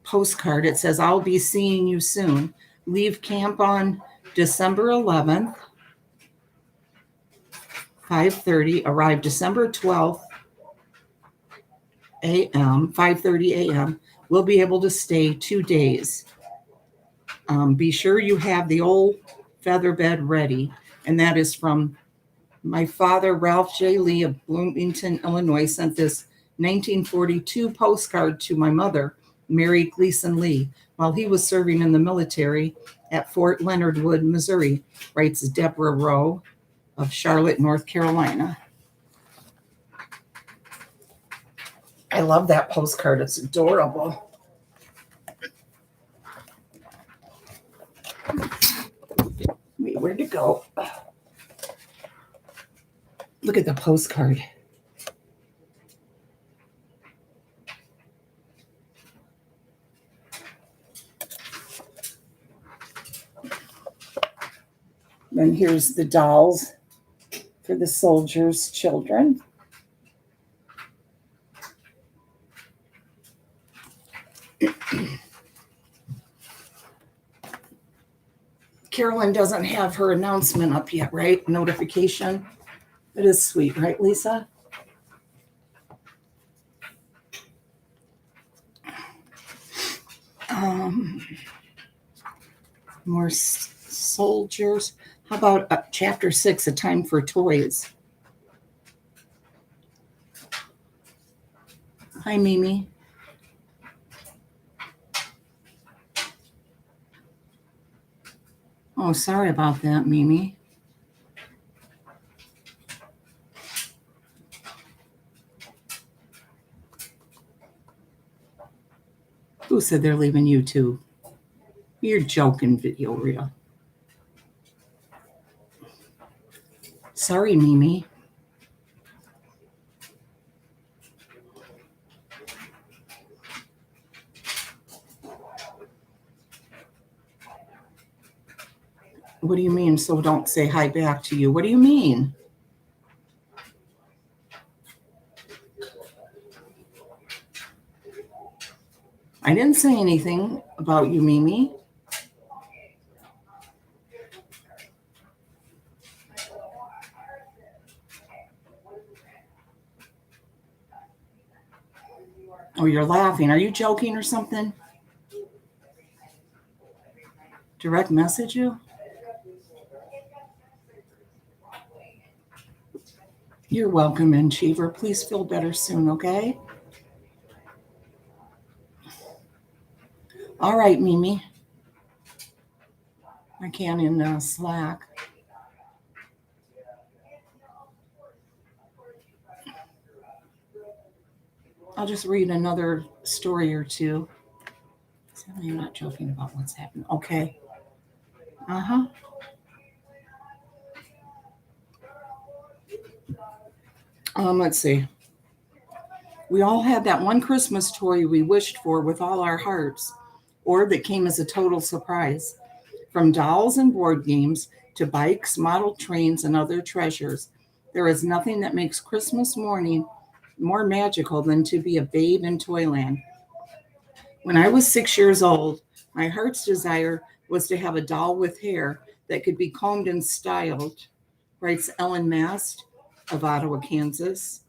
postcard. It says, I'll be seeing you soon. Leave camp on December 11th, 5:30. Arrive December 12th, a.m., 5:30 a.m. We'll be able to stay 2 days. Be sure you have the old feather bed ready. And that is from my father, Ralph J. Lee of Bloomington, Illinois, sent this 1942 postcard to my mother, Mary Gleason Lee, while he was serving in the military at Fort Leonard Wood, Missouri, writes Deborah Rowe of Charlotte, North Carolina. I love that postcard. It's adorable. Wait, where'd it go? Look at the postcard. Then here's the dolls for the soldiers' children. Carolyn doesn't have her announcement up yet, right? Notification. It is sweet, right, Lisa? More soldiers. How about chapter 6, A Time for Toys? Hi, Mimi. Oh, sorry about that, Mimi. Who said they're leaving YouTube? You're joking, Video Reel. Sorry, Mimi. What do you mean? So don't say hi back to you. What do you mean? I didn't say anything about you, Mimi. Oh, you're laughing. Are you joking or something? Direct message you? You're welcome, Enchiever. Please feel better soon, okay? All right, Mimi. I can in Slack. I'll just read another story or two. I'm not joking about what's happened. Okay. Uh-huh. Let's see. We all had that one Christmas toy we wished for with all our hearts, or that came as a total surprise. From dolls and board games to bikes, model trains, and other treasures, there is nothing that makes Christmas morning more magical than to be a babe in Toyland. When I was 6 years old, my heart's desire was to have a doll with hair that could be combed and styled, writes Ellen Mast of Ottawa, Kansas.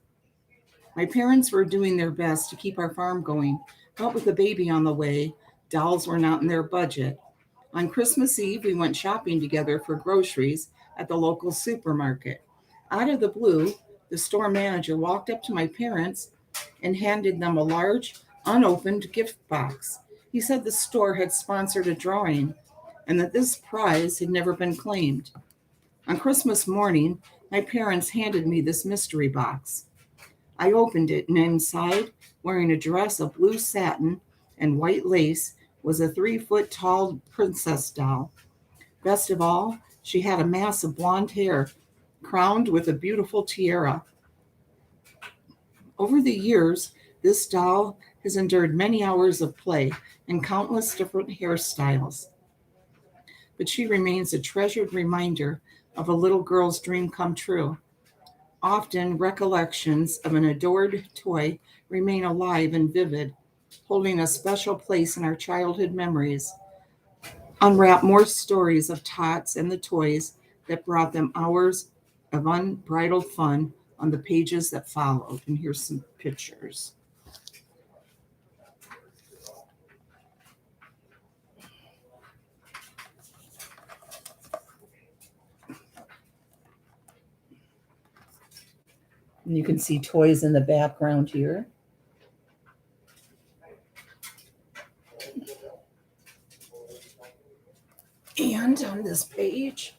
My parents were doing their best to keep our farm going, but with a baby on the way, dolls were not in their budget. On Christmas Eve, we went shopping together for groceries at the local supermarket. Out of the blue, the store manager walked up to my parents and handed them a large, unopened gift box. He said the store had sponsored a drawing and that this prize had never been claimed. On Christmas morning, my parents handed me this mystery box. I opened it, and inside, wearing a dress of blue satin and white lace, was a 3-foot tall princess doll. Best of all, she had a mass of blonde hair crowned with a beautiful tiara. Over the years, this doll has endured many hours of play and countless different hairstyles. But she remains a treasured reminder of a little girl's dream come true. Often, recollections of an adored toy remain alive and vivid, holding a special place in our childhood memories. Unwrap more stories of Tots and the toys that brought them hours of unbridled fun on the pages that followed. And here's some pictures. And you can see toys in the background here. And on this page,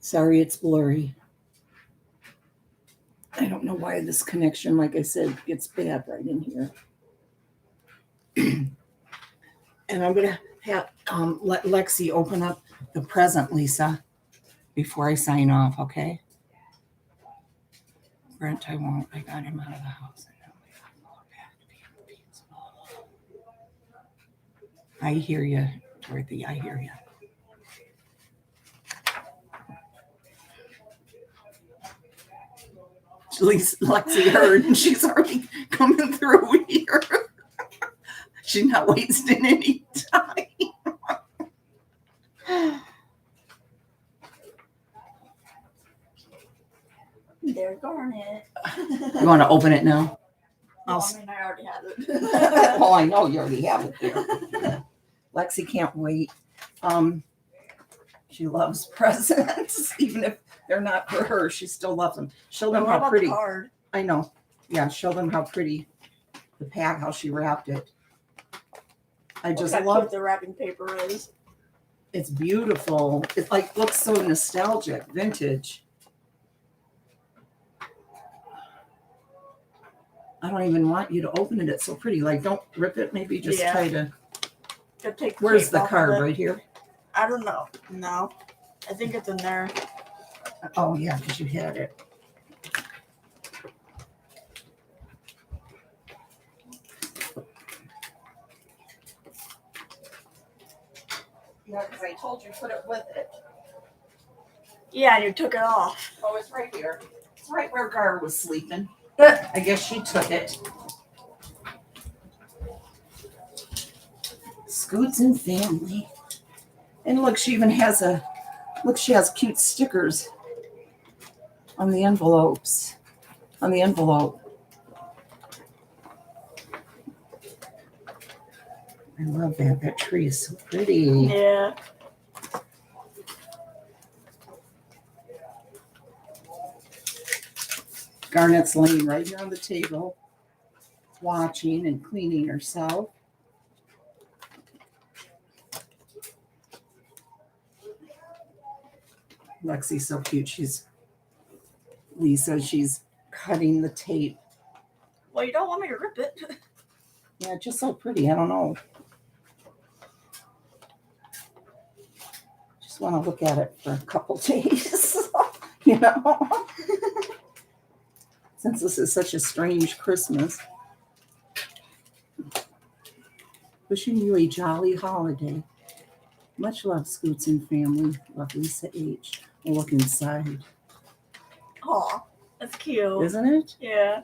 sorry, it's blurry. I don't know why this connection, like I said, gets bad right in here. And I'm going to have let Lexi open up the present, Lisa, before I sign off, okay? Brent, I won't. I got him out of the house. I hear you, Dorothy. I hear you. Lexi heard, and she's already coming through here. She's not wasting any time. There's Garnet. You want to open it now? I mean, I already have it. Oh, I know you already have it there. Lexi can't wait. She loves presents, even if they're not for her. She still loves them. Show them What how about pretty. the card? I know. Yeah, show them how pretty the pack, how she wrapped it. I just Look how love cute the wrapping paper is. It's beautiful. It like looks so nostalgic, vintage. I don't even want you to open it. It's so pretty. Like, don't rip it. Maybe just Yeah. try to. Gotta take Where's tape the off of card? it. Right here? I don't know. No. I think it's in there. Oh, yeah, because you had it. Yeah, because I told you put it with it. Yeah, and you took it off. Oh, it's right here. It's right where Gar was sleeping. I guess she took it. Scoots and family. And look, she even has she has cute stickers on the envelopes. On the envelope. I love that. That tree is so pretty. Yeah. Garnet's laying right here on the table, watching and cleaning herself. Lexi's so cute. She's cutting the tape. Well, you don't want me to rip it. Yeah, just so pretty. I don't know. Just want to look at it for a couple days, you know? Since this is such a strange Christmas. Wishing you a jolly holiday. Much love, Scoots and family. Love, Lisa H. We'll look inside. Aw, that's cute. Isn't it? Yeah.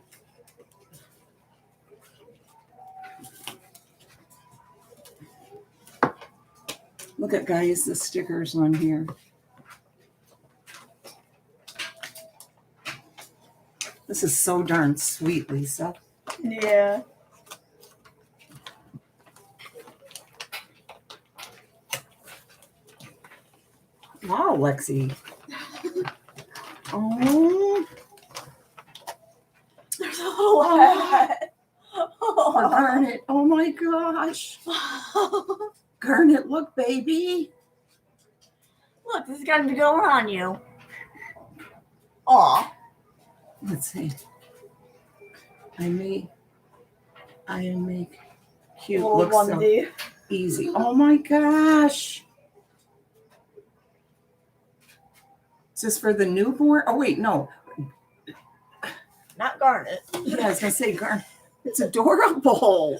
Look at, guys, the stickers on here. This is so darn sweet, Lisa. Yeah. Wow, Lexi. Oh, There's a little hat. oh, Garnet. Oh my gosh. Garnet, look, baby. Look, this is going to go on you. Aw. Let's see. I may I make cute Little look so onesie. easy. Oh my gosh. Is this for the newborn? Oh wait, no. Not garnet. Yeah, I was gonna say garn. It's adorable.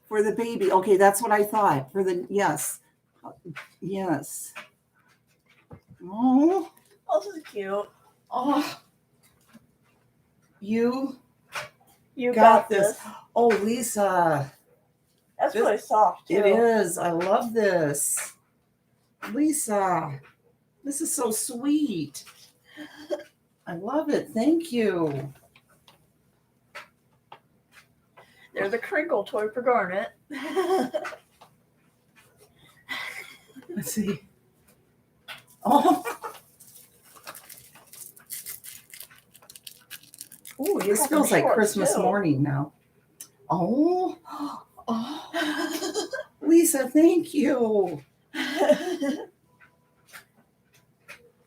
For the baby. Okay, that's what I thought. For the yes. Yes. Oh, Oh, this is cute. oh. You You got got this. Oh, Lisa. That's This- really soft too. It is. I love this. Lisa, this is so sweet. I love it. Thank you. There's a crinkle toy for garnet. Let's see. Oh, Ooh, you this got feels some like shorts, Christmas too. morning now. Oh, oh, Lisa, thank you.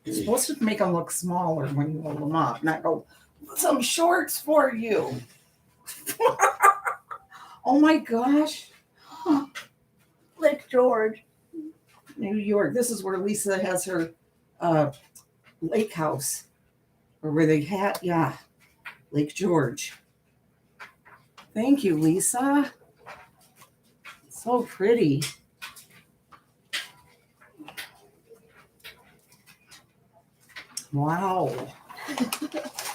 You're supposed to make them look smaller when you roll them up, not go, some shorts for you. Oh my gosh. Lake George. New York. This is where Lisa has her lake house. Or where they had, yeah, Lake George. Thank you, Lisa. So pretty. Wow.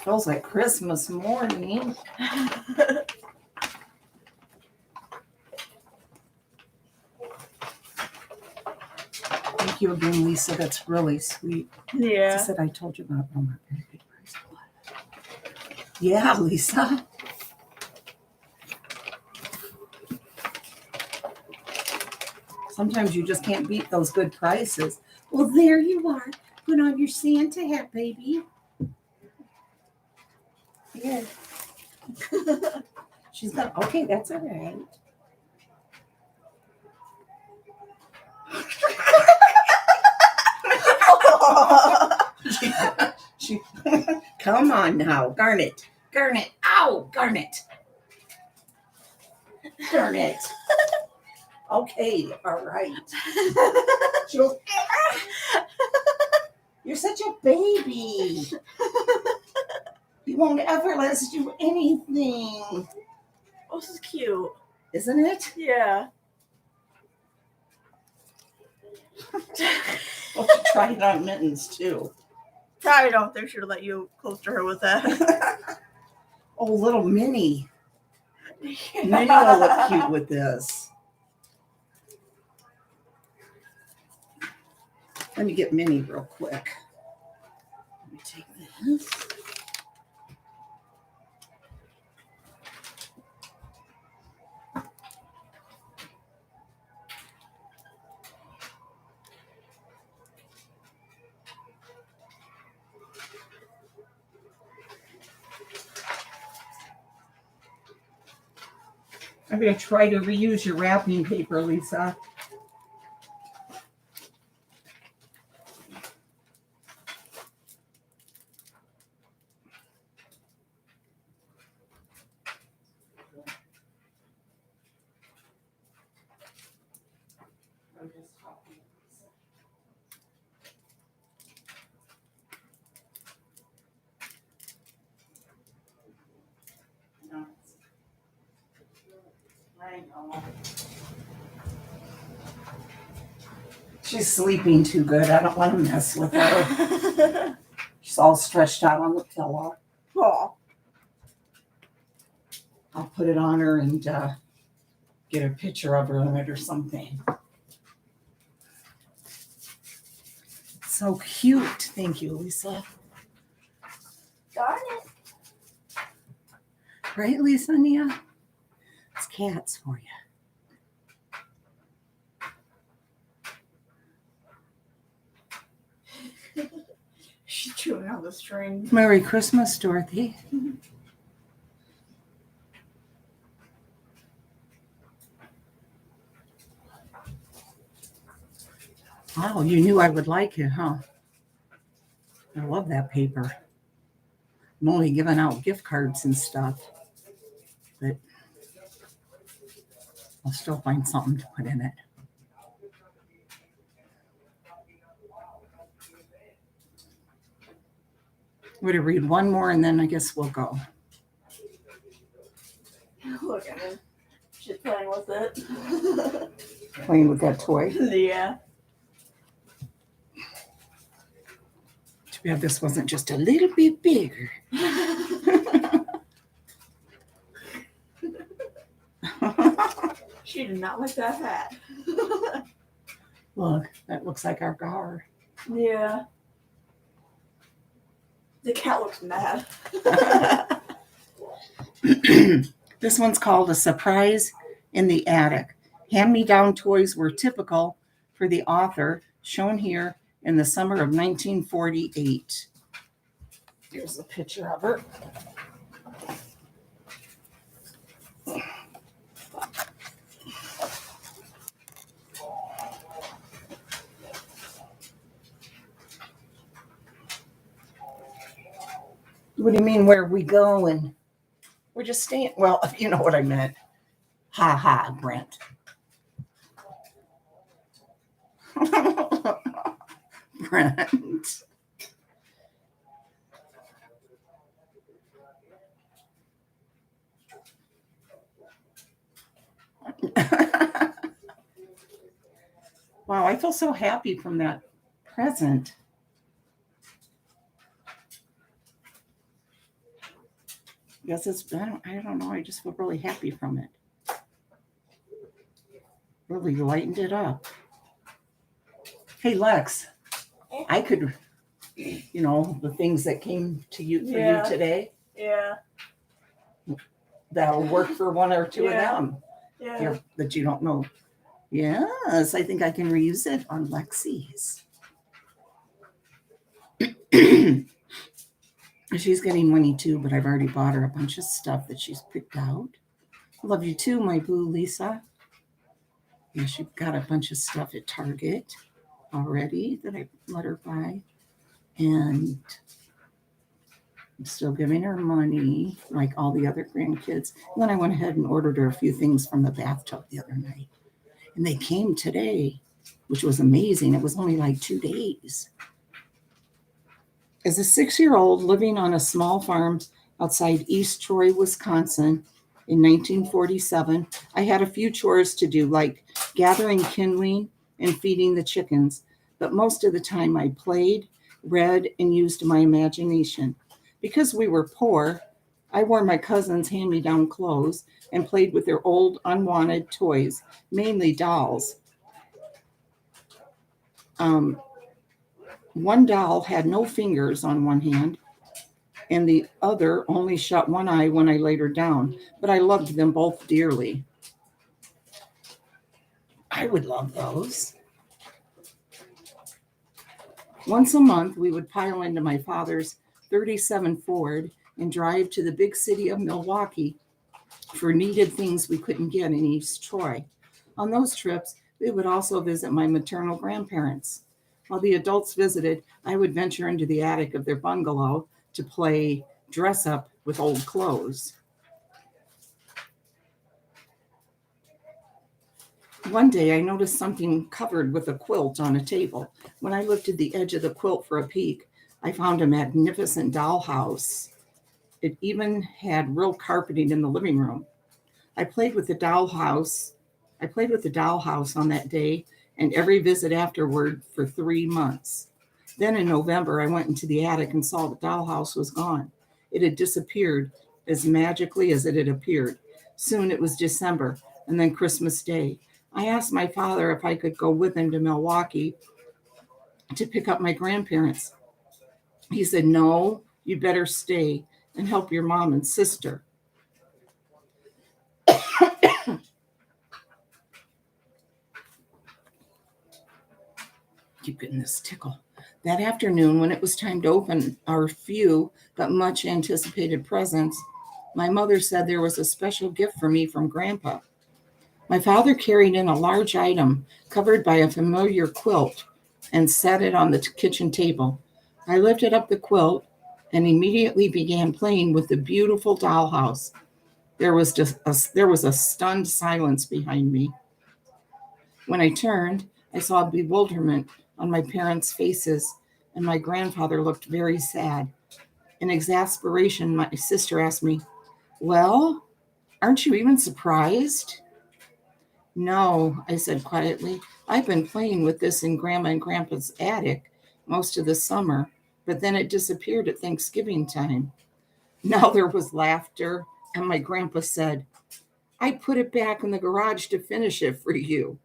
Feels like Christmas morning. Thank you again, Lisa. That's really sweet. I Yeah. said I told you about Walmart. Very good price. Yeah, Lisa. Sometimes you just can't beat those good prices. Well, there you are. Put on your Santa hat, baby. Yeah. She's not okay. That's all right. she, come on now, Garnet. Garnet. Ow, Garnet. Garnet. Okay, all right. She goes, you're such a baby. You won't ever let us do anything. Oh, this is cute. Isn't it? Yeah. Well, to try it on mittens too. Probably don't think she'll let you close to her with that. Oh, little Minnie. Minnie will look cute with this. Let me get Minnie real quick. Let me take this. I'm going to try to reuse your wrapping paper, Lisa. I know. She's sleeping too good. I don't want to mess with her. She's all stretched out on the pillow. Oh. I'll put it on her and get a picture of her in it or something. So cute. Thank you, Lisa. Darn it. Right, Lisa, Nia? It's cats for you. She's chewing on the string. Merry Christmas, Dorothy. Wow, you knew I would like it, huh? I love that paper. I'm only giving out gift cards and stuff, but I'll still find something to put in it. We're going to read one more and then I guess we'll go. Look at her. She's playing with it. Playing with that toy. Yeah. Too bad this wasn't just a little bit bigger. She did not like that hat. Look, that looks like our gar. Yeah. The cat looks mad. This one's called A Surprise in the Attic. Hand-me-down toys were typical for the author, shown here in the summer of 1948. Here's a picture of her. What do you mean, where are we going? We're just staying. Well, you know what I meant. Ha ha, Brent. Brent. Wow, I feel so happy from that present. Yes, it's, I don't know. I just feel really happy from it. Really lightened it up. Hey, Lex, I could, you know, the things that came to you for Yeah. you today, Yeah. that'll work for one or two Yeah. of them Yeah. that you don't know. Yes, I think I can reuse it on Lexi's. She's getting money too, but I've already bought her a bunch of stuff that she's picked out. I love you too, my boo, Lisa. Yeah, she got a bunch of stuff at Target already that I let her buy. And I'm still giving her money like all the other grandkids. And then I went ahead and ordered her a few things from the bathtub the other night. And they came today, which was amazing. It was only like 2 days. As a 6-year-old living on a small farm outside East Troy, Wisconsin in 1947, I had a few chores to do, like gathering kindling and feeding the chickens. But most of the time I played, read, and used my imagination. Because we were poor, I wore my cousins' hand-me-down clothes and played with their old unwanted toys, mainly dolls. One doll had no fingers on one hand, and the other only shut one eye when I laid her down, but I loved them both dearly. I would love those. Once a month, we would pile into my father's 37 Ford and drive to the big city of Milwaukee for needed things we couldn't get in East Troy. On those trips, we would also visit my maternal grandparents. While the adults visited, I would venture into the attic of their bungalow to play dress up with old clothes. One day, I noticed something covered with a quilt on a table. When I lifted the edge of the quilt for a peek, I found a magnificent dollhouse. It even had real carpeting in the living room. I played with the dollhouse on that day and every visit afterward for 3 months. Then in November, I went into the attic and saw the dollhouse was gone. It had disappeared as magically as it had appeared. Soon it was December and then Christmas Day. I asked my father if I could go with him to Milwaukee to pick up my grandparents. He said, "No, you better stay and help your mom and sister." Keep getting this tickle. That afternoon, when it was time to open our few but much anticipated presents, my mother said there was a special gift for me from Grandpa. My father carried in a large item covered by a familiar quilt and set it on the kitchen table. I lifted up the quilt and immediately began playing with the beautiful dollhouse. There was a stunned silence behind me. When I turned, I saw bewilderment on my parents' faces, and my grandfather looked very sad. In exasperation, my sister asked me, "Well, aren't you even surprised?" "No," I said quietly. "I've been playing with this in Grandma and Grandpa's attic most of the summer, but then it disappeared at Thanksgiving time." Now there was laughter, and my grandpa said, "I put it back in the garage to finish it for you.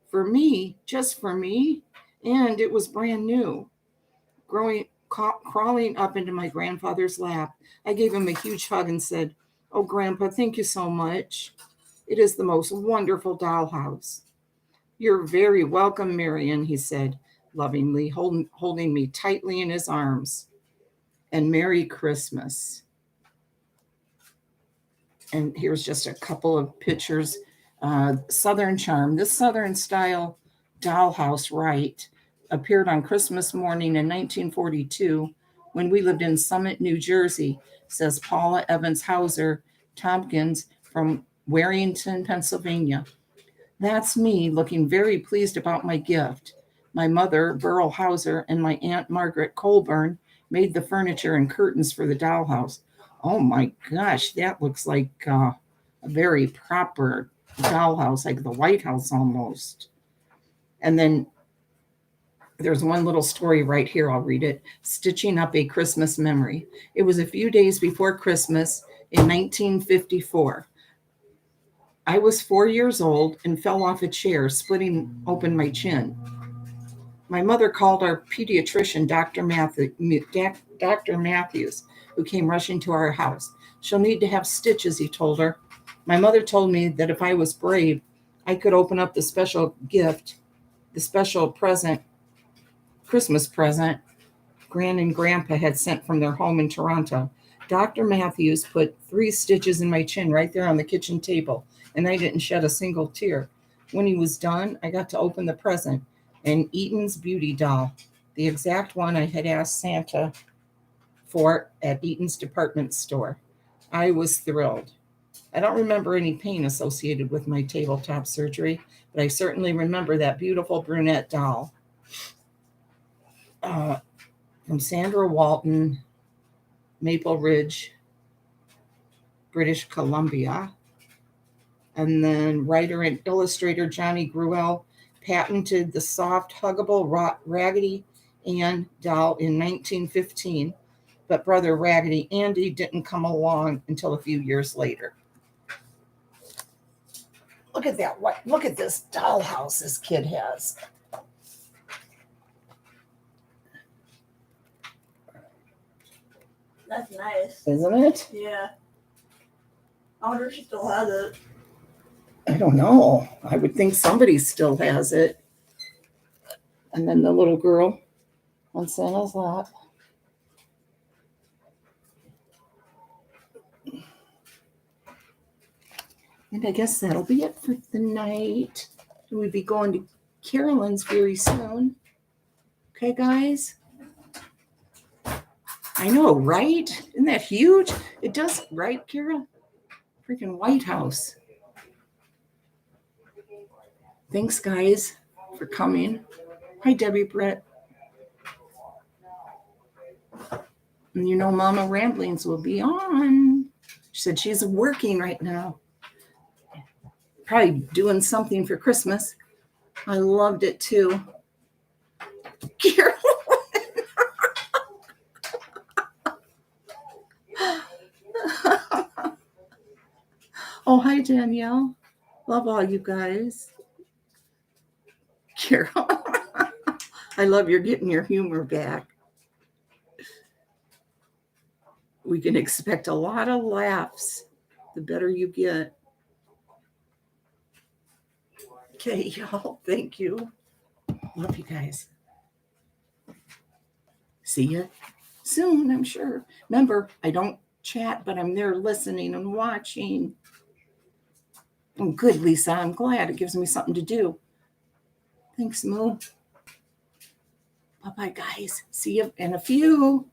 For me, just for me, and it was brand new." Crawling up into my grandfather's lap, I gave him a huge hug and said, "Oh, Grandpa, thank you so much. It is the most wonderful dollhouse." "You're very welcome, Marion," he said lovingly, holding me tightly in his arms. "And Merry Christmas." And here's just a couple of pictures. Southern Charm. This Southern style dollhouse appeared on Christmas morning in 1942 when we lived in Summit, New Jersey, says Paula Evans Hauser Tompkins from Warrington, Pennsylvania. "That's me looking very pleased about my gift. My mother, Burl Hauser, and my Aunt Margaret Colburn made the furniture and curtains for the dollhouse." Oh my gosh, that looks like a very proper dollhouse, like the White House almost. And then there's one little story right here. I'll read it. "Stitching up a Christmas memory." It was a few days before Christmas in 1954. I was 4 years old and fell off a chair, splitting open my chin. My mother called our pediatrician, Dr. Matthews, who came rushing to our house. "She'll need to have stitches," he told her. My mother told me that if I was brave, I could open up the special gift, the special present, Christmas present, Gran and Grandpa had sent from their home in Toronto. Dr. Matthews put 3 stitches in my chin right there on the kitchen table, and I didn't shed a single tear. When he was done, I got to open the present, an Eaton's Beauty doll, the exact one I had asked Santa for at Eaton's department store. I was thrilled. I don't remember any pain associated with my tabletop surgery, but I certainly remember that beautiful brunette doll. From Sandra Walton, Maple Ridge, British Columbia. And then writer and illustrator Johnny Gruelle patented the soft, huggable Raggedy Ann doll in 1915, but brother Raggedy Andy didn't come along until a few years later. Look at that. Look at this dollhouse this kid has. That's nice. Isn't it? Yeah. I wonder if she still has it. I don't know. I would think somebody still has it. And then the little girl on Santa's lap. And I guess that'll be it for the night. We'll be going to Carolyn's very soon. Okay, guys? I know, right? Isn't that huge? It does, right, Carol? Freaking White House. Thanks, guys, for coming. Hi, Debbie Brett. And you know, Mama Ramblings will be on. She said she's working right now. Probably doing something for Christmas. I loved it too. Carol. Oh, hi, Danielle. Love all you guys. Carol. I love you're getting your humor back. We can expect a lot of laughs the better you get. Okay, y'all. Thank you. Love you guys. See you soon, I'm sure. Remember, I don't chat, but I'm there listening and watching. Oh, good, Lisa. I'm glad. It gives me something to do. Thanks, Moo. Bye-bye, guys. See you in a few.